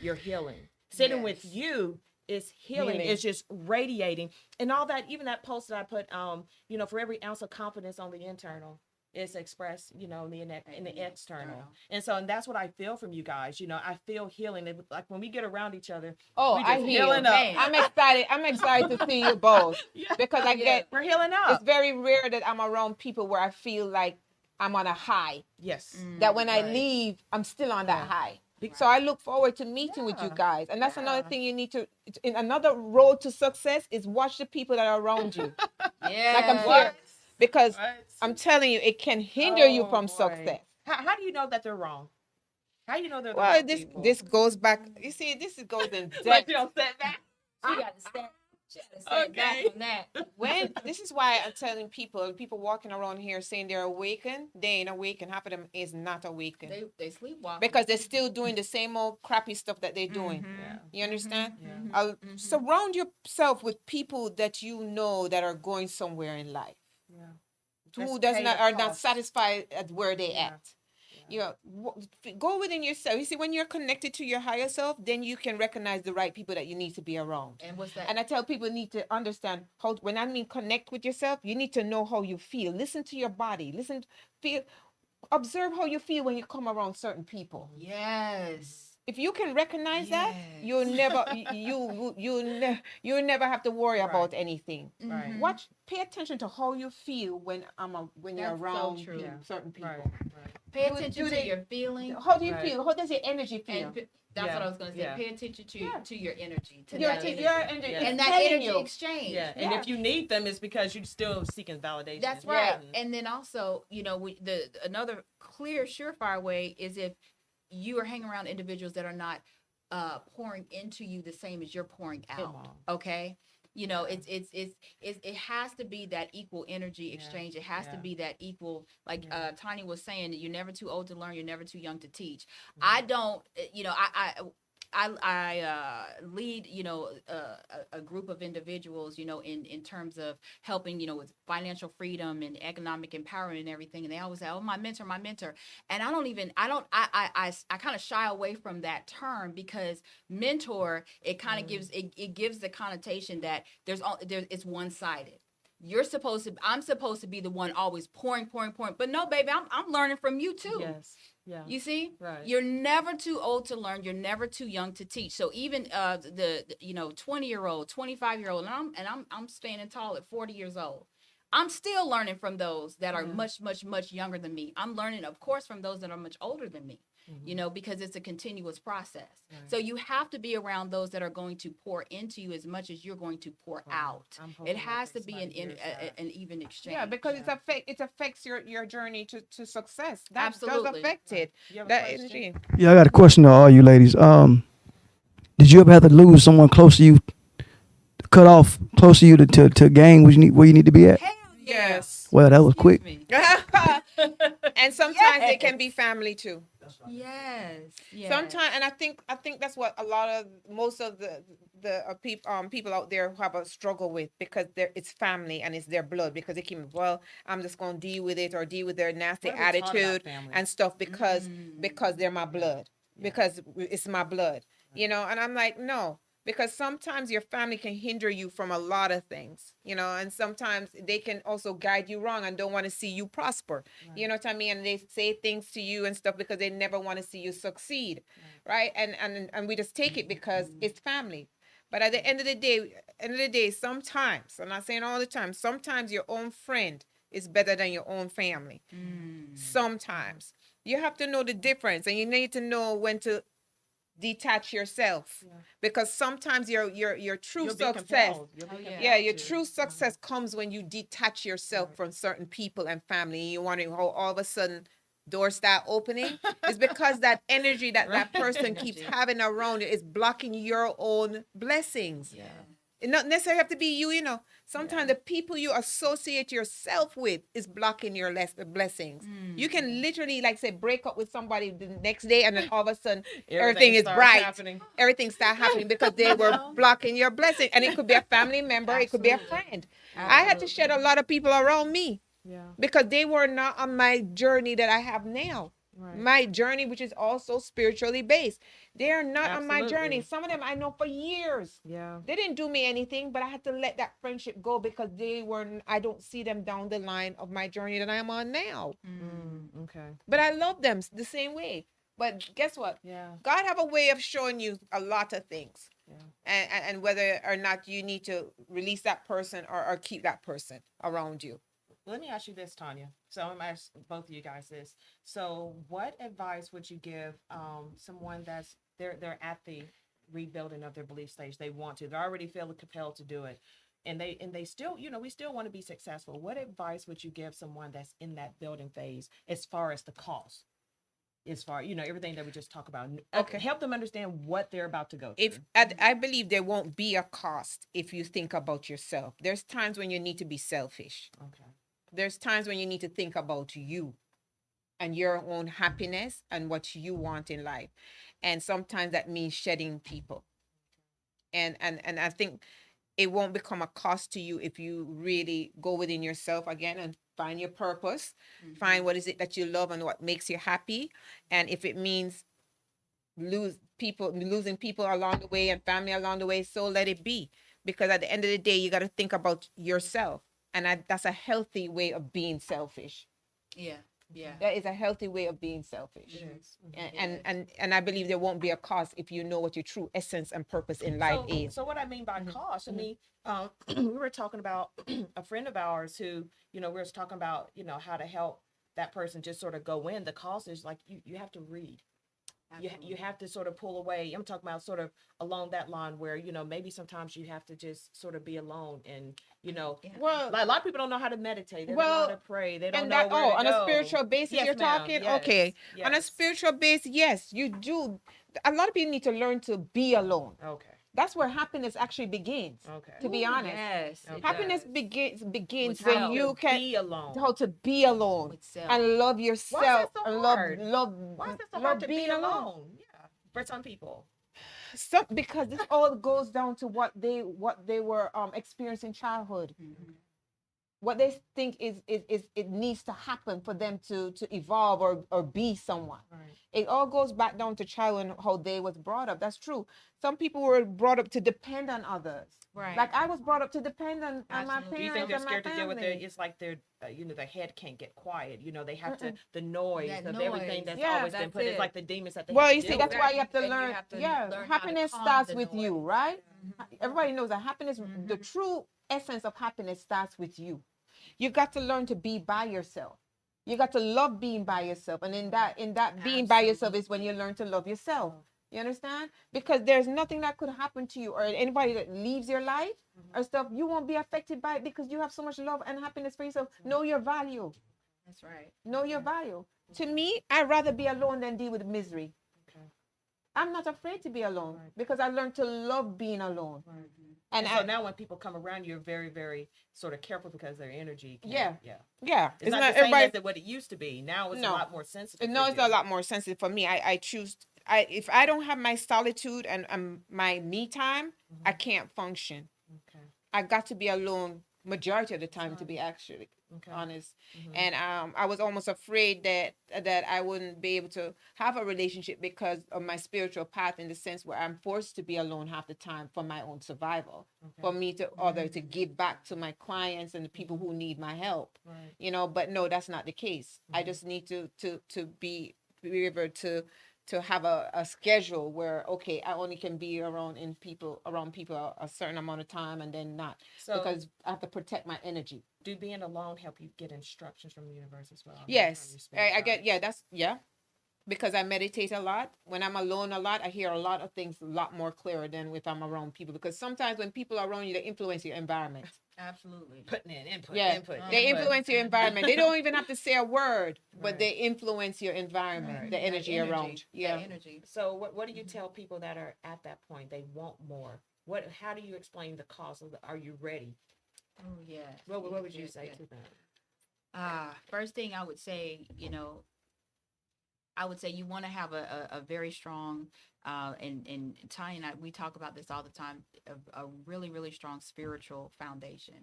you're healing. Sitting with you is healing. It's just radiating and all that. Even that post that I put, for every ounce of confidence on the internal, It's expressed, in the external. And that's what I feel from you guys. I feel healing. Like when we get around each other, Oh, we I just heal. healing up. Man. I'm excited. I'm excited to see you both because I get. We're healing up. It's very rare that I'm around people where I feel like I'm on a high. Yes. That when I Right. leave, I'm still on that high. Right. So I look forward to meeting with you Yeah. guys. And that's another Yeah. thing you need to. In another road to success is watch the people that are around you. Yeah. Like I'm serious. Because What? I'm telling you, it can hinder you Oh, from boy. success. How do you know that they're wrong? How do you know they're the Well, wrong people? this goes back. You see, this goes in Like, depth. set back. She got to step. She got to step back Okay. on that. When this is why I'm telling people walking around here saying they're awakened, they ain't awakened. Half of them is not awakened They sleepwalk. because they're still doing the same old crappy stuff that they're doing. Yeah. You understand? Yeah. Surround yourself with people that you know that are going somewhere in life. Yeah. Who Let's pay the are not cost. satisfied at where they Yeah. at. You know, go within yourself. You see, when you're connected to your higher self, then you can recognize the right people that you need to be around. And what's that? And I tell people need to understand how, when I mean connect with yourself, you need to know how you feel. Listen to your body. Observe how you feel when you come around certain people. Yes. If you can recognize that, Yes. you'll never have to worry about anything. Right. Pay attention to how you feel when you're That's so around true. certain people. Right. Pay Do attention to they- your feelings. How do you Right. feel? How does your energy feel? And that's Yeah. what I was going to say. Yeah. Pay attention to Yeah. to your energy. To Your that energy, energy. Yeah. And it's that telling energy you. exchange. Yeah. And Yeah. if you need them, it's because you're still seeking validation. That's Yeah. right. And then also, another clear, surefire way is if you are hanging around individuals that are not pouring into you the same as you're pouring out. on. Okay. It has to be that equal energy exchange. It has to Yeah. be that equal, like Yeah. Tanya was saying, you're never too old to learn. You're never too young to teach. Mm-hmm. I don't, I lead, a group of individuals, in terms of helping, with financial freedom and economic empowerment and everything. And they always say, oh, my mentor. And I kind of shy away from that term because mentor, it kind of gives the connotation that it's one-sided. I'm supposed to be the one always pouring, but no, baby, I'm learning from you too. Yes. Yeah. You see, Right. You're never too old to learn. You're never too young to teach. So even the 20-year-old, 25-year-old, and I'm standing tall at 40 years old. I'm still learning from those that are much, much, much younger than me. I'm learning, of course, from those that are much older than me. Because it's a continuous process. Right. So you have to be around those that are going to pour into you as much as you're going to pour out. It has to be an even exchange. Yeah, because it affects your journey to success. That Absolutely. does affect it. You have a That question? energy. Yeah, I got a question to all you ladies. Did you ever have to lose someone close to you, cut off close to you to gain where you need to be at? Hell Yes. Well, that was quick. me. And sometimes it can be family too. Yes. Sometimes, and I think that's what most of the people out there have a struggle with, because it's family and it's their blood, because they keep, I'm just gonna deal with it or deal with their nasty What are we taught about attitude family? and stuff because they're my blood, because it's my blood, and I'm like, no. Because sometimes your family can hinder you from a lot of things, and sometimes they can also guide you wrong and don't want to see you prosper. Right. You know what I mean? And they say things to you and stuff because they never want to see you succeed, right? And we just take it because it's family. But at the end of the day, sometimes, I'm not saying all the time, sometimes your own friend is better than your own family. Sometimes. You have to know the difference, and you need to know when to detach yourself, because sometimes your true success, your true success comes when you detach yourself from certain people and family. And you're wondering how all of a sudden doors start opening. It's because that energy that person keeps having around you is blocking your own blessings. It not necessarily have to be you, Sometimes the people you associate yourself with is blocking your blessings. You can literally, break up with somebody the next day, and then all of a sudden everything is bright. Everything starts happening because they were blocking your blessing. And it could be a family member, it could be a friend. I had to shed a lot of people around me because they were not on my journey that I have now. Right. my journey, which is also spiritually based. They are not on my journey. Absolutely. Some of them I know for years. Yeah. They didn't do me anything, but I had to let that friendship go because they weren't, I don't see them down the line of my journey that I'm on now. Okay. But I love them the same way. But guess what? Yeah. God have a way of showing you a lot of things. Yeah. And whether or not you need to release that person or keep that person around you. Let me ask you this, Tanya. So I'm gonna ask both of you guys this. So what advice would you give someone that's they're at the rebuilding of their belief stage? They want to. They already feel compelled to do it. And they still, we still want to be successful. What advice would you give someone that's in that building phase as far as the cost? As far, everything that we just talked about. Okay. Help them understand what they're about to go If through. I believe there won't be a cost if you think about yourself. There's times when you need to be selfish. Okay. There's times when you need to think about you and your own happiness and what you want in life. And sometimes that means shedding people. And I think it won't become a cost to you if you really go within yourself again and find your purpose, find what is it that you love and what makes you happy. And if it means losing people along the way and family along the way, so let it be. Because at the end of the day, you got to think about yourself. And that's a healthy way of being selfish. Yeah. Yeah. That is a healthy way of being selfish. It is. And I believe there won't be a cost if you know what your true essence and purpose in life is. So what I mean by cost, I mean, we were talking about a friend of ours who, we were talking about, how to help that person just sort of go in. The cost is like you have to read. You have to sort of pull away. I'm talking about sort of along that line where, maybe sometimes you have to just sort of be alone and, Well, like a lot of people don't know how to meditate. They don't know how to pray. They don't and know that, where to on go. a spiritual basis, Yes, you're ma'am. talking? Yes. Okay. Yes. On a spiritual basis, yes, you do. A lot of people need to learn to be alone. Okay. That's where happiness actually begins. Okay. To be honest. Yes. Okay. Happiness does. begins With when self. you can be alone. how to be alone With self. and love yourself. Why is that so and hard? love Why is it so love hard to be being alone? Yeah, for some people. Because this all goes down to what they were experiencing in childhood. What they think is it needs to happen for them to evolve or be someone. Right. It all goes back down to childhood and how they was brought up. That's true. Some people were brought up to depend on others. Right. Like I was brought up to depend on my Absolutely. Do you parents think they're and my scared to deal with family. it? It's like their head can't get quiet. They have to, the noise That of noise. everything that's Yeah, always been that's put. It's it. like the demons that they Well, have to you see, deal that's with. why you have to And you learn. have to Yeah, learn how to happiness calm starts the with you, noise. right? Everybody knows that happiness, the true essence of happiness starts with you. You got to learn to be by yourself. You got to love being by yourself, and in that being by yourself is when you learn to love yourself. You understand? Because there's nothing that could happen to you or anybody that leaves your life or stuff. You won't be affected by it because you have so much love and happiness for yourself. Know your value. That's right. Know your value. To me, I'd rather be alone than deal with misery. Okay. I'm not afraid to be alone because I learned to love being alone. And so now when people come around, you're very, very sort of careful because their energy. Yeah. It's It's not not the same everybody. as what it used to be. Now it's a No. lot more sensitive. No, for it's you. a lot more sensitive for me. I choose. If I don't have my solitude and my me time, I can't function. Okay. I got to be alone majority of the time to be actually honest. And I was almost afraid that I wouldn't be able to have a relationship because of my spiritual path, in the sense where I'm forced to be alone half the time for my own survival, for me to give back to my clients and the people who need my help. But no, that's not the case. I just need to be able to have a schedule where, okay, I only can be around people a certain amount of time and then not, because I have to protect my energy. Do being alone help you get instructions from the universe as well? Yes, I get, because I meditate a lot. When I'm alone a lot, I hear a lot of things a lot more clearer than if I'm around people, because sometimes when people are around you, they influence your environment. Absolutely. Putting in input. They influence your environment. They don't even have to say a word, but they influence your environment, the energy around. Yeah. Energy. So what do you tell people that are at that point? They want more. How do you explain the cause of are you ready? Oh, yeah. What would you say to them? First thing I would say, I would say you want to have a very strong, and Ty and I, we talk about this all the time, a really, really strong spiritual foundation.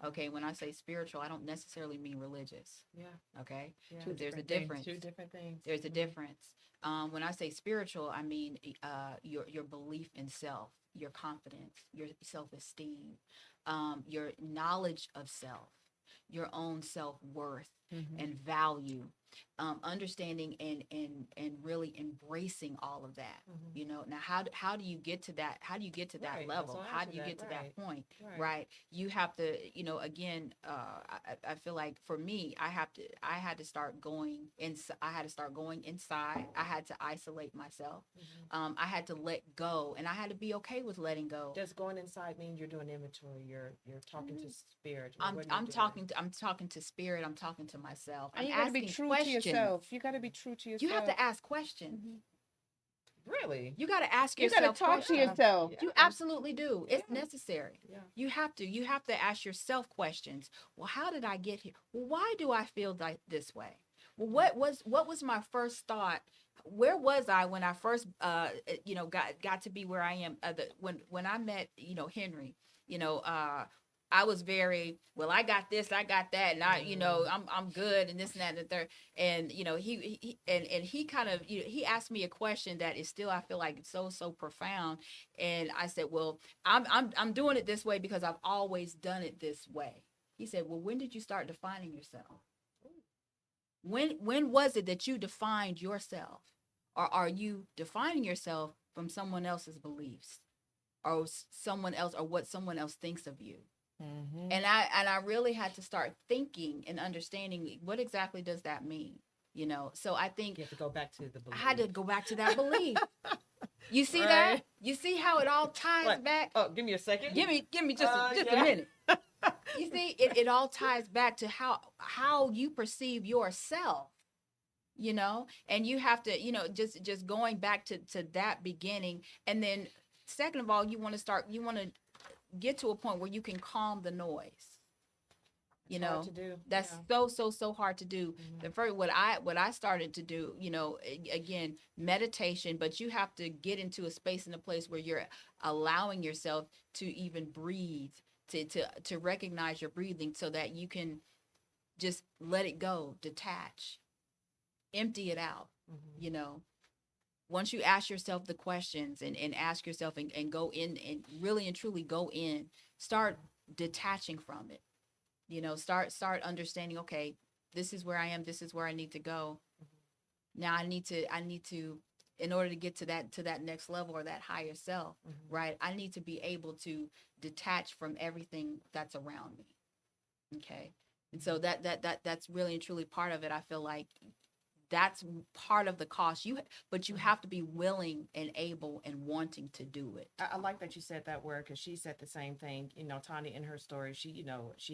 Okay. When I say spiritual, I don't necessarily mean religious. Yeah. Okay. Yeah. There's a difference. Two different things. There's a difference. When I say spiritual, I mean your belief in self, your confidence, your self-esteem, your knowledge of self, your own self-worth and value, understanding and really embracing all of that. You know, now how do you get to that? How do you get to that Right, level? that's How what do you I get to said, that right. point? Right. Right. You have to, you know, again, I feel like for me, I had to start going inside. I had to start going inside. I had to isolate myself. I had to let go, and I had to be okay with letting go. Does going inside mean you're doing inventory? You're talking to spirit. I'm talking to spirit. I'm talking to myself. And I'm you got to be asking true questions. to yourself. You got to be true to yourself. You have to ask questions. Really? You got to ask You yourself got to talk to questions. yourself. You absolutely do. It's Yeah. necessary. Yeah. You have to ask yourself questions. Well, how did I get here? Well, why do I feel like this way? Well, what was my first thought? Where was I when I first got to be where I am? When I met Henry, I was very well. I got this, I got that, and I'm good, and this and that and the third. And he kind of he asked me a question that is still, I feel like, so profound. And I said, well, I'm doing it this way because I've always done it this way. He said, well, when did you start defining yourself? When was it that you defined yourself? Or are you defining yourself from someone else's beliefs or someone else, or what someone else thinks of you? And I really had to start thinking and understanding what exactly does that mean, So I think You have to go back to the belief. I had to go back to that belief. You see Right. that? You see how it all ties What? back? Oh, give me a second. Give me just a minute. You see, it all ties back to how you perceive yourself, and you have to, just going back to that beginning. And then second of all, you want to get to a point where you can calm the noise. It's hard to do. That's so hard to do. The first, what I started to do, again, meditation, but you have to get into a space and a place where you're allowing yourself to even breathe, to recognize your breathing, so that you can just let it go, detach, empty it out. Once you ask yourself the questions and ask yourself and go in and really and truly go in, start detaching from it. Start understanding, okay, this is where I am, this is where I need to go. Now I need to, in order to get to that next level or that higher self, right? I need to be able to detach from everything that's around me. Okay. And so that's really and truly part of it. I feel like that's part of the cost. But you have to be willing and able and wanting to do it. I like that you said that word, because she said the same thing. Tanya, in her story, she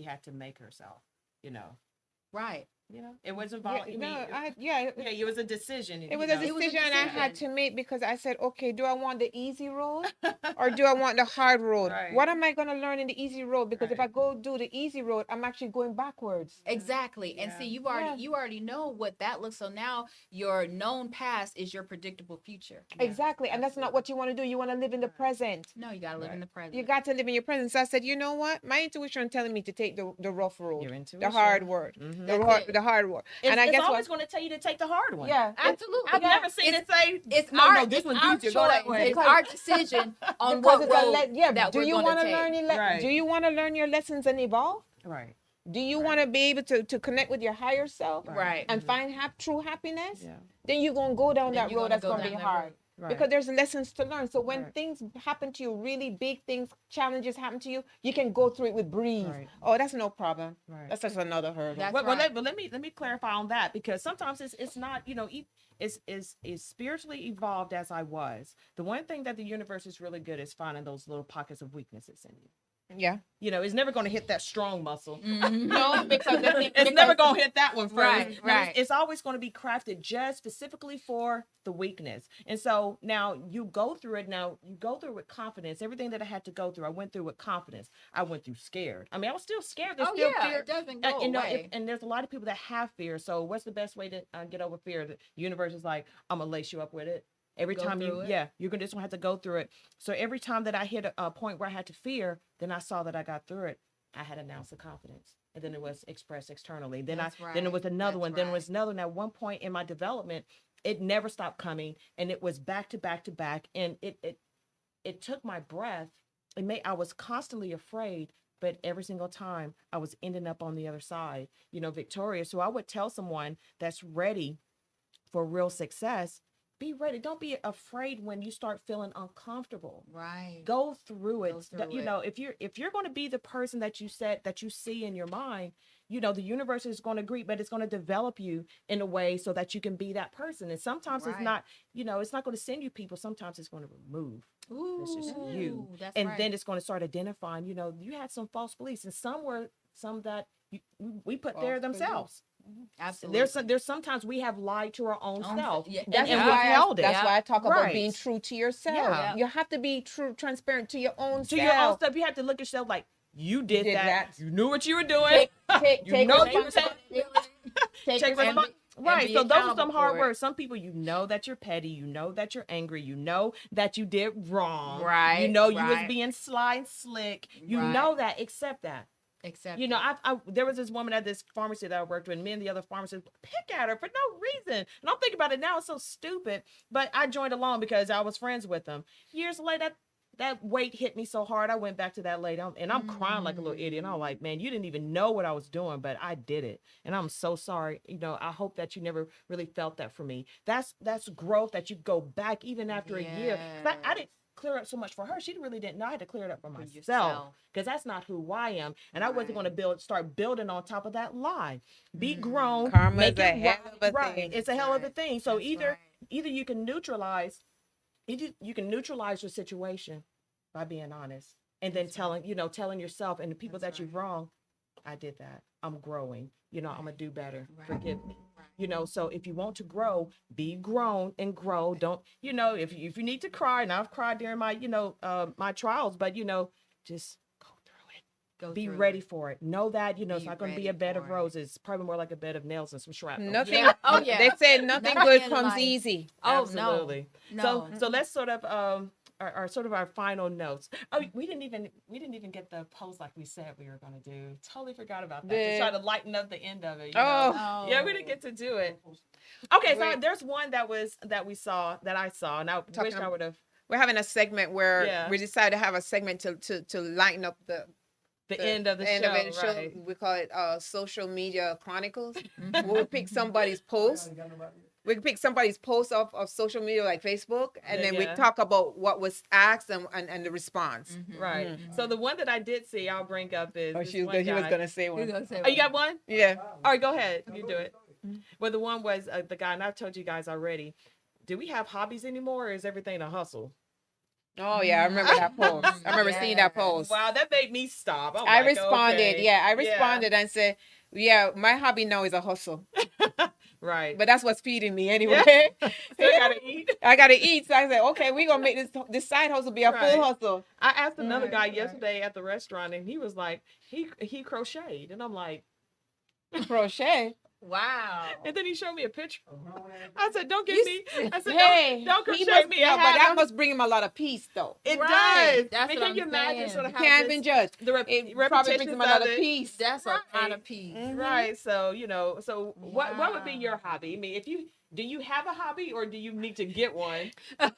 had to make herself. Right. It was involved. It was a decision. It was a decision I had to make, because I said, okay, do I want the easy road or do I want the hard road? Right. What am I going to learn in the easy road? Because if I go do the easy road, I'm actually going backwards. Exactly. And see, you already know what that looks. So now your known past is your predictable future. Exactly. And that's not what you want to do. You want to live in the present. No, you got to live in the present. You got to live in your present. So I said, you know what? My intuition telling me to take the rough road, Your intuition. the hard road, the hard road. And I guess always going to tell you to take the hard one. Yeah, absolutely. I've never seen it say it's no, our, no, this it's one's our easier. Go that choice. way. It's our decision on because what it's road that do we're you going want to to take. learn your Right. Do you want to learn your lessons and evolve? Right. Do you want to be able to connect with your higher self, Right. and find true happiness? Yeah. Then you're gonna go down Then that you're road gonna that's go gonna be down that hard. road. Right. Because there's lessons to learn. So when Right. things happen to you, really big things, challenges happen to you, you can go through it with breathe. Right. Oh, that's no problem. Right. That's just another hurdle. That's But right. let me clarify on that, because sometimes it's not, it's spiritually evolved as I was. The one thing that the universe is really good is finding those little pockets of weaknesses in you. Yeah. You know, it's never going to hit that strong muscle. No, because It's never going to hit that one first. Right, No, right. It's always going to be crafted just specifically for the weakness. And so now you go through it. Now you go through it with confidence. Everything that I had to go through, I went through with confidence. I went through scared. I mean, I was still scared. There's Oh still yeah, fear. it doesn't go You know, away. and there's a lot of people that have fear. So what's the best way to get over fear? The universe is like, I'm gonna lace you up with it. Every Go time through it. you're gonna just gonna have to go through it. So every time that I hit a point where I had to fear, then I saw that I got through it. I had an ounce of confidence, and then it was expressed externally. Then That's then it right. was another That's one. Then it right. was another. And at one point in my development, it never stopped coming, and it was back to back to back, and it took my breath. I was constantly afraid, but every single time I was ending up on the other side, you know, victorious. So I would tell someone that's ready for real success, be ready. Don't be afraid when you start feeling uncomfortable. Right. Go through it. Go through You it. know, if you're going to be the person that you see in your mind, you know, the universe is going to agree, but it's going to develop you in a way so that you can be that person. And sometimes it's Right. not, you know, it's not going to send you people. Sometimes it's going to remove. It's just you. That's And right. then it's going to start identifying, you know, you had some false beliefs, and some that we put there False beliefs. themselves. Absolutely. There's sometimes we have lied to our own self yeah, and, That's and why withheld it. That's why I talk about Right. being true to yourself. Yeah. You have to be true, transparent to your own To self. your own stuff, you have to look at yourself like you did did that. that. You knew what you were doing. You Take know you responsibility. Take Take responsibility. Right. be So those are accountable some hard for it. words. Some people, you know that you're petty. You know that you're angry. You know that you did wrong. Right, You know you was right. being sly and slick. You Right. know that. Accept that. Except You know, there was this woman at this pharmacy that I worked with, and me and the other pharmacists pick at her for no reason. And I'm thinking about it now, it's so stupid. But I joined along because I was friends with them. Years later, that weight hit me so hard, I went back to that lady, and I'm crying like a little idiot. And I'm like, man, you didn't even know what I was doing, but I did it. And I'm so sorry. You know, I hope that you never really felt that for me. That's growth, that you go back even after a year. 'Cause I didn't clear up so much for her. She really didn't know. I had to clear it up for myself. yourself. Because that's not who I am. And I wasn't going to start building on top of that lie. Be Mm. grown. Karma make is a it hell of a right. thing. It's a hell of a Right. thing. So That's either right. you can neutralize your situation by being honest. And then telling yourself and the people That's that you've wronged, I did that. I'm growing. You know, I'm gonna do better. Right. Forgive me. Right. You know, so if you want to grow, be grown and grow. Don't, you know, if you need to cry, and I've cried during my, my trials, but just go through it. Go Be through ready it. for it. Know that, it's Be not going to be ready a bed of for it. roses. It's probably more like a bed of nails and some shrapnel. Nothing. Yeah. Oh, yeah. They say nothing Nothing good in comes life. easy. Oh Absolutely. no. So let's sort of our final notes. Oh, we didn't even get the post like we said we were going to do. Totally forgot about that. To try to lighten up the end of it. You know? Oh. Yeah, we didn't get to do it. Okay, so Wait. there's one that I saw, and I wish I would have We're having a segment where Yeah. we decided to have a segment to lighten up the end of the end show. of it. Right. We call it social media chronicles. Mm-hmm. We'll pick somebody's post. We can pick somebody's post off of social media like Facebook, and then we Yeah. talk about what was asked and the response. Mhm. Right. Mhm. So the one that I did see, I'll bring up is. Oh, this she was one guy. gonna say Who's one. gonna say Oh, you got one? Yeah. All right, go ahead. You do it. Well, the one was the guy, and I've told you guys already. Do we have hobbies anymore, or is everything a hustle? Oh yeah, I remember that post. I remember seeing that Yes. post. Wow, that made me stop. I'm I like, responded. okay. Yeah, I responded and said, "Yeah, my hobby now is a hustle, Right. but that's what's feeding me anyway. Still gotta eat. I gotta eat." So I said, "Okay, we're gonna make this side hustle be a Right. full hustle." I asked another Right, guy right. yesterday at the restaurant, and he was like, he crocheted, and I'm like, Crochet. Wow. and then he showed me a picture. I said, don't You get me. I said, Hey, don't he crochet must, me. yeah, I but have that him. must bring him a lot of peace, though. It Right. does. That's Can what you I'm imagine saying. sort of You how can't this- even judge. the It probably brings him a lot of it. peace. That's a lot Right. of peace. Mhm. Right. So, what would be Wow. your hobby? I mean, do you have a hobby, or do you need to get one? All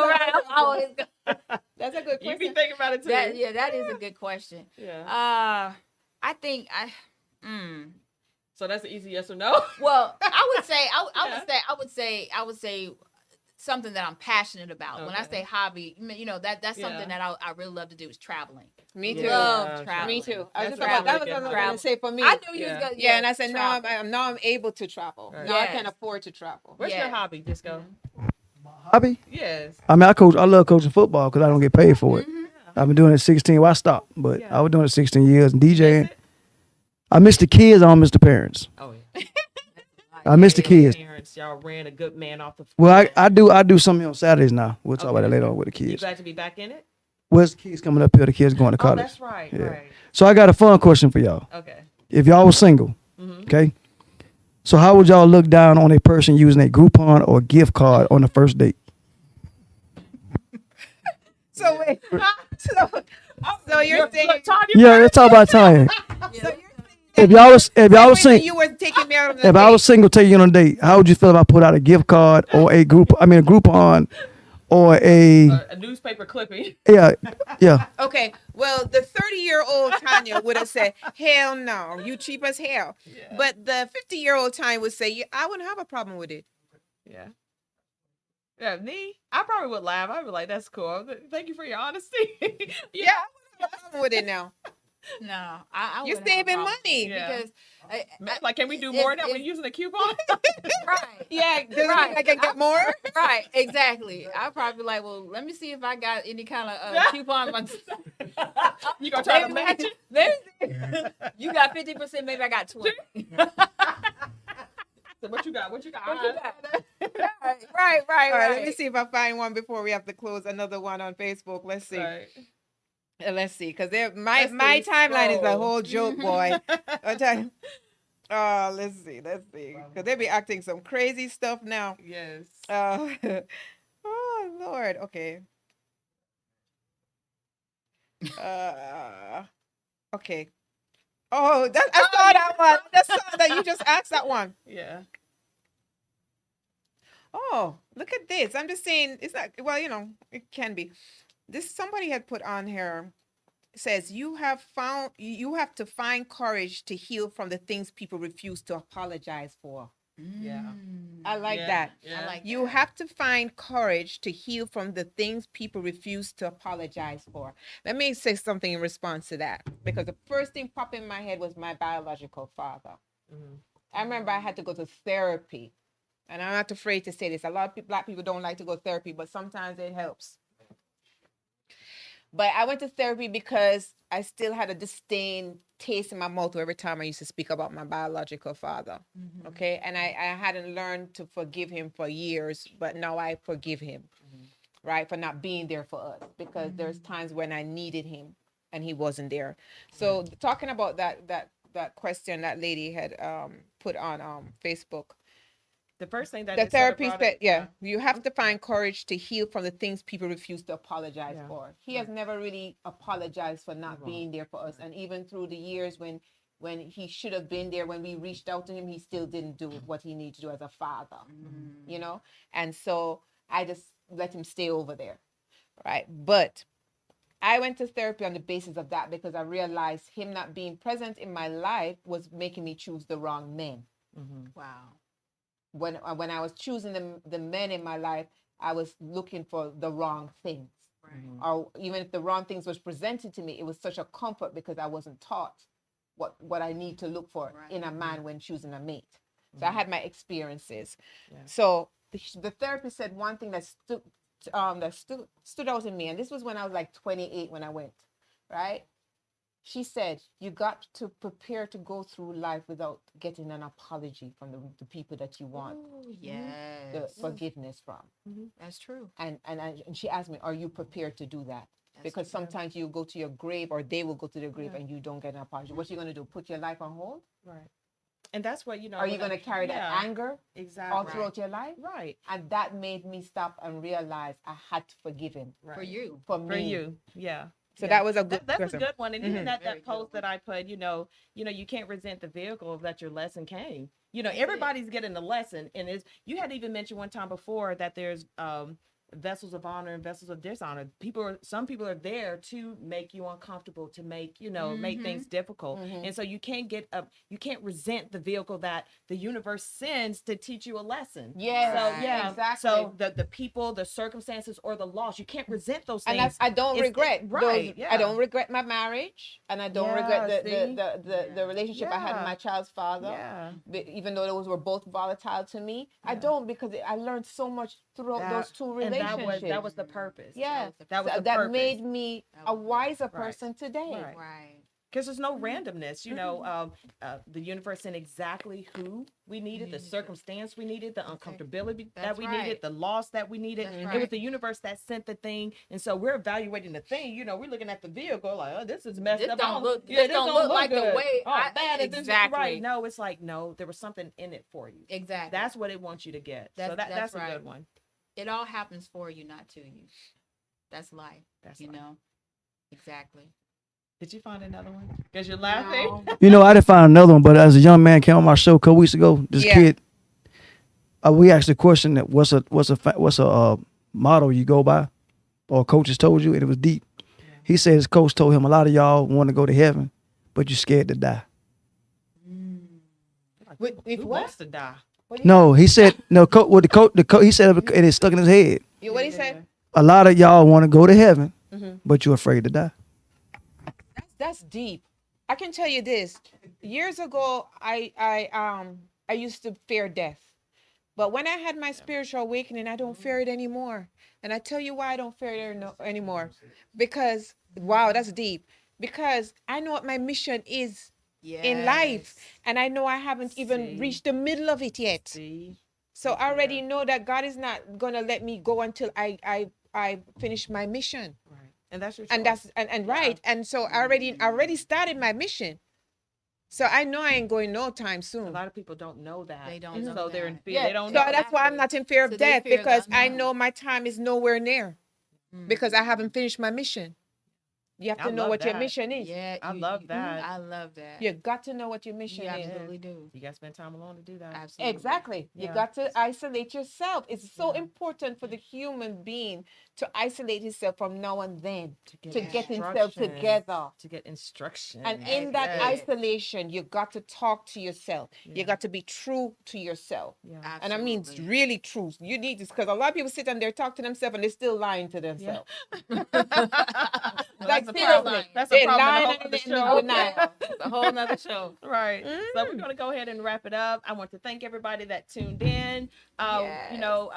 right. I'm always That's a good You be question. thinking about it too. that. Yeah, that is a good question. Yeah. I think So that's an easy yes or no. Well, I would say Yeah. I would say something that I'm passionate about. When I Okay. say hobby, that's Yeah. something that I really love to do is traveling. Me too. Yeah. Love traveling. Me too. I was That's just about, that was really what I good. was Travel. gonna say for me. I knew you Yeah. was gonna Yeah, and I said now travel. I'm able to travel. Right. Now I Yes. can afford to travel. What's your Yeah. hobby, Disco? My hobby? Yes. I love coaching football because I don't get paid for it. Mhm. I've been doing it 16. Well, I stopped, but Yeah. I was doing it 16 years. And Miss DJing. it? I miss the kids. I don't miss the parents. Oh yeah. I miss the kids. Parents, y'all ran a good man off the. Well, I do something on Saturdays now. We'll talk about Okay. that later on with the You kids. glad to be back in it? Where's the kids coming up here? The kids going to Oh, college. that's right. Yeah. Right. So I got a fun question for y'all. Okay. If y'all was single, Mhm. okay, so how would y'all look down on a person using a Groupon or gift card on the first date? So wait. So you're saying Yeah, let's talk about time. so you're If y'all was saying single, you were taking me out on a if I was date. single, taking you on a date, how would you feel if I put out a gift card or a Groupon, or a newspaper clipping. yeah. Okay, well, the 30-year-old Tanya would have said, "Hell no, you cheap as hell." Yeah. But the 50-year-old Tanya would say, "Yeah, I wouldn't have a problem with it." Yeah. Yeah, me, I probably would laugh. I'd be like, "That's cool. Thank you for your honesty." Yeah, I wouldn't have a problem with it now. No, I You're wouldn't have a saving problem money. Yeah. because Like, can we do if- more now if- when using a coupon? right. Yeah, does it mean Right. I can get more? Right, exactly. I'd probably be like, well, let me see if I got any kind of coupon. You gonna try to match it? Maybe you got 50%, maybe I got 20. So what you got? What you got? What you got? Right. Right, All right, let me right. see if I find one before we have to close another one on Facebook. Let's see. Right. Let's see, because my Let's my see, timeline is a scroll. whole joke, boy. I tell you. Oh, let's see, because they be acting some crazy stuff now. Yes. Oh Lord, okay. Okay. Oh, that I saw that one. I saw that you just asked that one. Yeah. Oh, look at this. I'm just saying it's not well, it can be. This somebody had put on here says you have to find courage to heal from the things people refuse to apologize for. Yeah. I like Yeah, that. yeah. I like You that. have to find courage to heal from the things people refuse to apologize for. Let me say something in response to that, because the first thing popped in my head was my biological father. Mhm. I remember I had to go to therapy, and I'm not afraid to say this. A lot of black people don't like to go to therapy, but sometimes it helps. But I went to therapy because I still had a disdain taste in my mouth every time I used to speak about my biological father. Mhm. Okay. And I hadn't learned to forgive him for years, but now I forgive him, right? For not being there for us, because there's times when I needed him and he wasn't there. So talking about that question that lady had put on Facebook. The first thing that The it sort of therapist brought said, it- you have to find courage to heal from the things people refuse to apologize Yeah. for. He has never really apologized for not being there for us. And even through the years when he should have been there, when we reached out to him, he still didn't do what he needed to do as a father, And so I just let him stay over there, right? But I went to therapy on the basis of that, because I realized him not being present in my life was making me choose the wrong men. Wow. When I was choosing the men in my life, I was looking for the wrong things. Right. Or even if the wrong things was presented to me, it was such a comfort because I wasn't taught what I need to look for Right. in a man when choosing a mate. So I had my experiences. Yeah. So the therapist said one thing that stood out in me, and this was when I was like 28 when I went, right? She said, you got to prepare to go through life without getting an apology from the people that you want the Yes. forgiveness from. That's true. And she asked me, are you prepared to do that? Because sometimes you go to your grave, or they will go to their grave, and you don't get an apology. What you going to do? Put your life on hold? Right. And that's what, Are you going to carry that anger Exactly. all throughout your life? Right. And that made me stop and realize I had to forgive him Right. For you. for me. For you. Yeah. So Yeah. that was a good That's question. a good one. And even Very that good post one. that I put, you can't resent the vehicle that your lesson came. Everybody's getting a lesson. And you had even mentioned one time before that there's vessels of honor and vessels of dishonor. Some people are there to make you uncomfortable, to make make things difficult. And so you can't resent the vehicle that the universe sends to teach you a lesson. Yes, So yeah, exactly. so the people, the circumstances, or the loss, you can't resent those things. And I don't regret right. those. Yeah. I don't regret my marriage, and I don't regret see? the relationship I had with Yeah. my child's father. Yeah. Even though those were both volatile to me, I don't, because I learned so much throughout those two relationships. relationship. was the purpose. Yeah, That was That was the that purpose. made me That a was- wiser Right. person today. Right. right. Because there's no randomness, you know. The universe sent exactly who we needed, the circumstance we needed, the uncomfortability that That's we right. needed, the loss that we needed. That's It was right. the universe that sent the thing, and so we're evaluating the thing. You know, we're looking at the vehicle like, oh, this is messed This up. don't look. Yeah, This don't look like the good. way. Oh, bad. Exactly. Right? No, it's like no, there was something in it for you. Exactly. That's what it wants you to get. So That's that's a right. good one. It all happens for you, not to you. That's life. That's you life. know. Exactly. Did you find another one? Because you're laughing. No. You know, I didn't find another one, but as a young man came on my show a couple weeks ago, this Yeah. kid, we asked the question that what's a motto you go by, or coaches told you, and it was deep. He said his coach told him a lot of y'all want to go to heaven, but you're scared to die. With Who what? wants to die? No, he said no. He said it, and it stuck in his head. What did he say? A lot of y'all want to go to heaven, Mhm. but you're afraid to die. That's deep. I can tell you this. Years ago, I used to fear death. But when I had my spiritual awakening, I don't fear it anymore. And I tell you why I don't fear it anymore. Because wow, that's deep. Because I know what my mission is in life, and I know I haven't even See? reached the middle of it yet. See? So I already know that God is not gonna let me go until I finish my mission. Right. And that's your choice. And that's and right. And so I already started my mission. So I know I ain't going no time a soon. lot of people don't know that. They don't know So they're in that. fear. Yeah, They don't so know. that's why I'm not in fear of So they death, fear the because I unknown. know my time is nowhere near, because I haven't finished my mission. You have I to know love what your that. mission is. Yeah, I love that. I love that. You got to know what your mission You is. absolutely do. You got to spend time alone to do that. Absolutely. Exactly. You Yeah. got to isolate yourself. It's so important for the human being to isolate himself from now and then, to get himself instruction, together. To get instruction. And in that Yes. isolation, you got to talk to yourself. Yeah. You got to be true to yourself. Yeah. And I mean, Absolutely. really true. You need this, because a lot of people sit and they talk to themselves and they're still lying to themselves. Well, Like, that's a seriously. problem. That's a They're problem. lying in and the they whole know other denial. show. It's a whole nother show. Right. So we're Mm. going to go ahead and wrap it up. I want to thank everybody that tuned in. You know,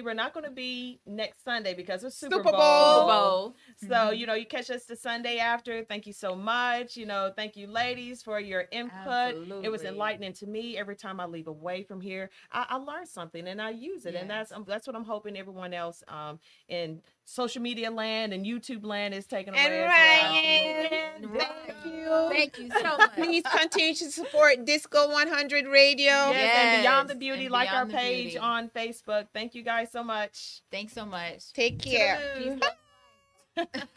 we're not going to be next Sunday because it's Super Super Bowl. Bowl. Bowl. So, you know, you catch us the Sunday after. Thank you so much. You know, thank you, ladies, for your input. It was Absolutely. enlightening to me. Every time I leave away from here, I learn something and I use it. And Yes. that's what I'm hoping everyone else in social media land and YouTube land is taking away. And as well. Ryan, Right. thank you. Thank you so much. Please continue to support Disco 100 Radio. Yes, and Beyond the Yes, Beauty, and like our Beyond the page Beauty. on Facebook. Thank you guys so much. Thanks so much. Take care. Toodaloo. Peace, love,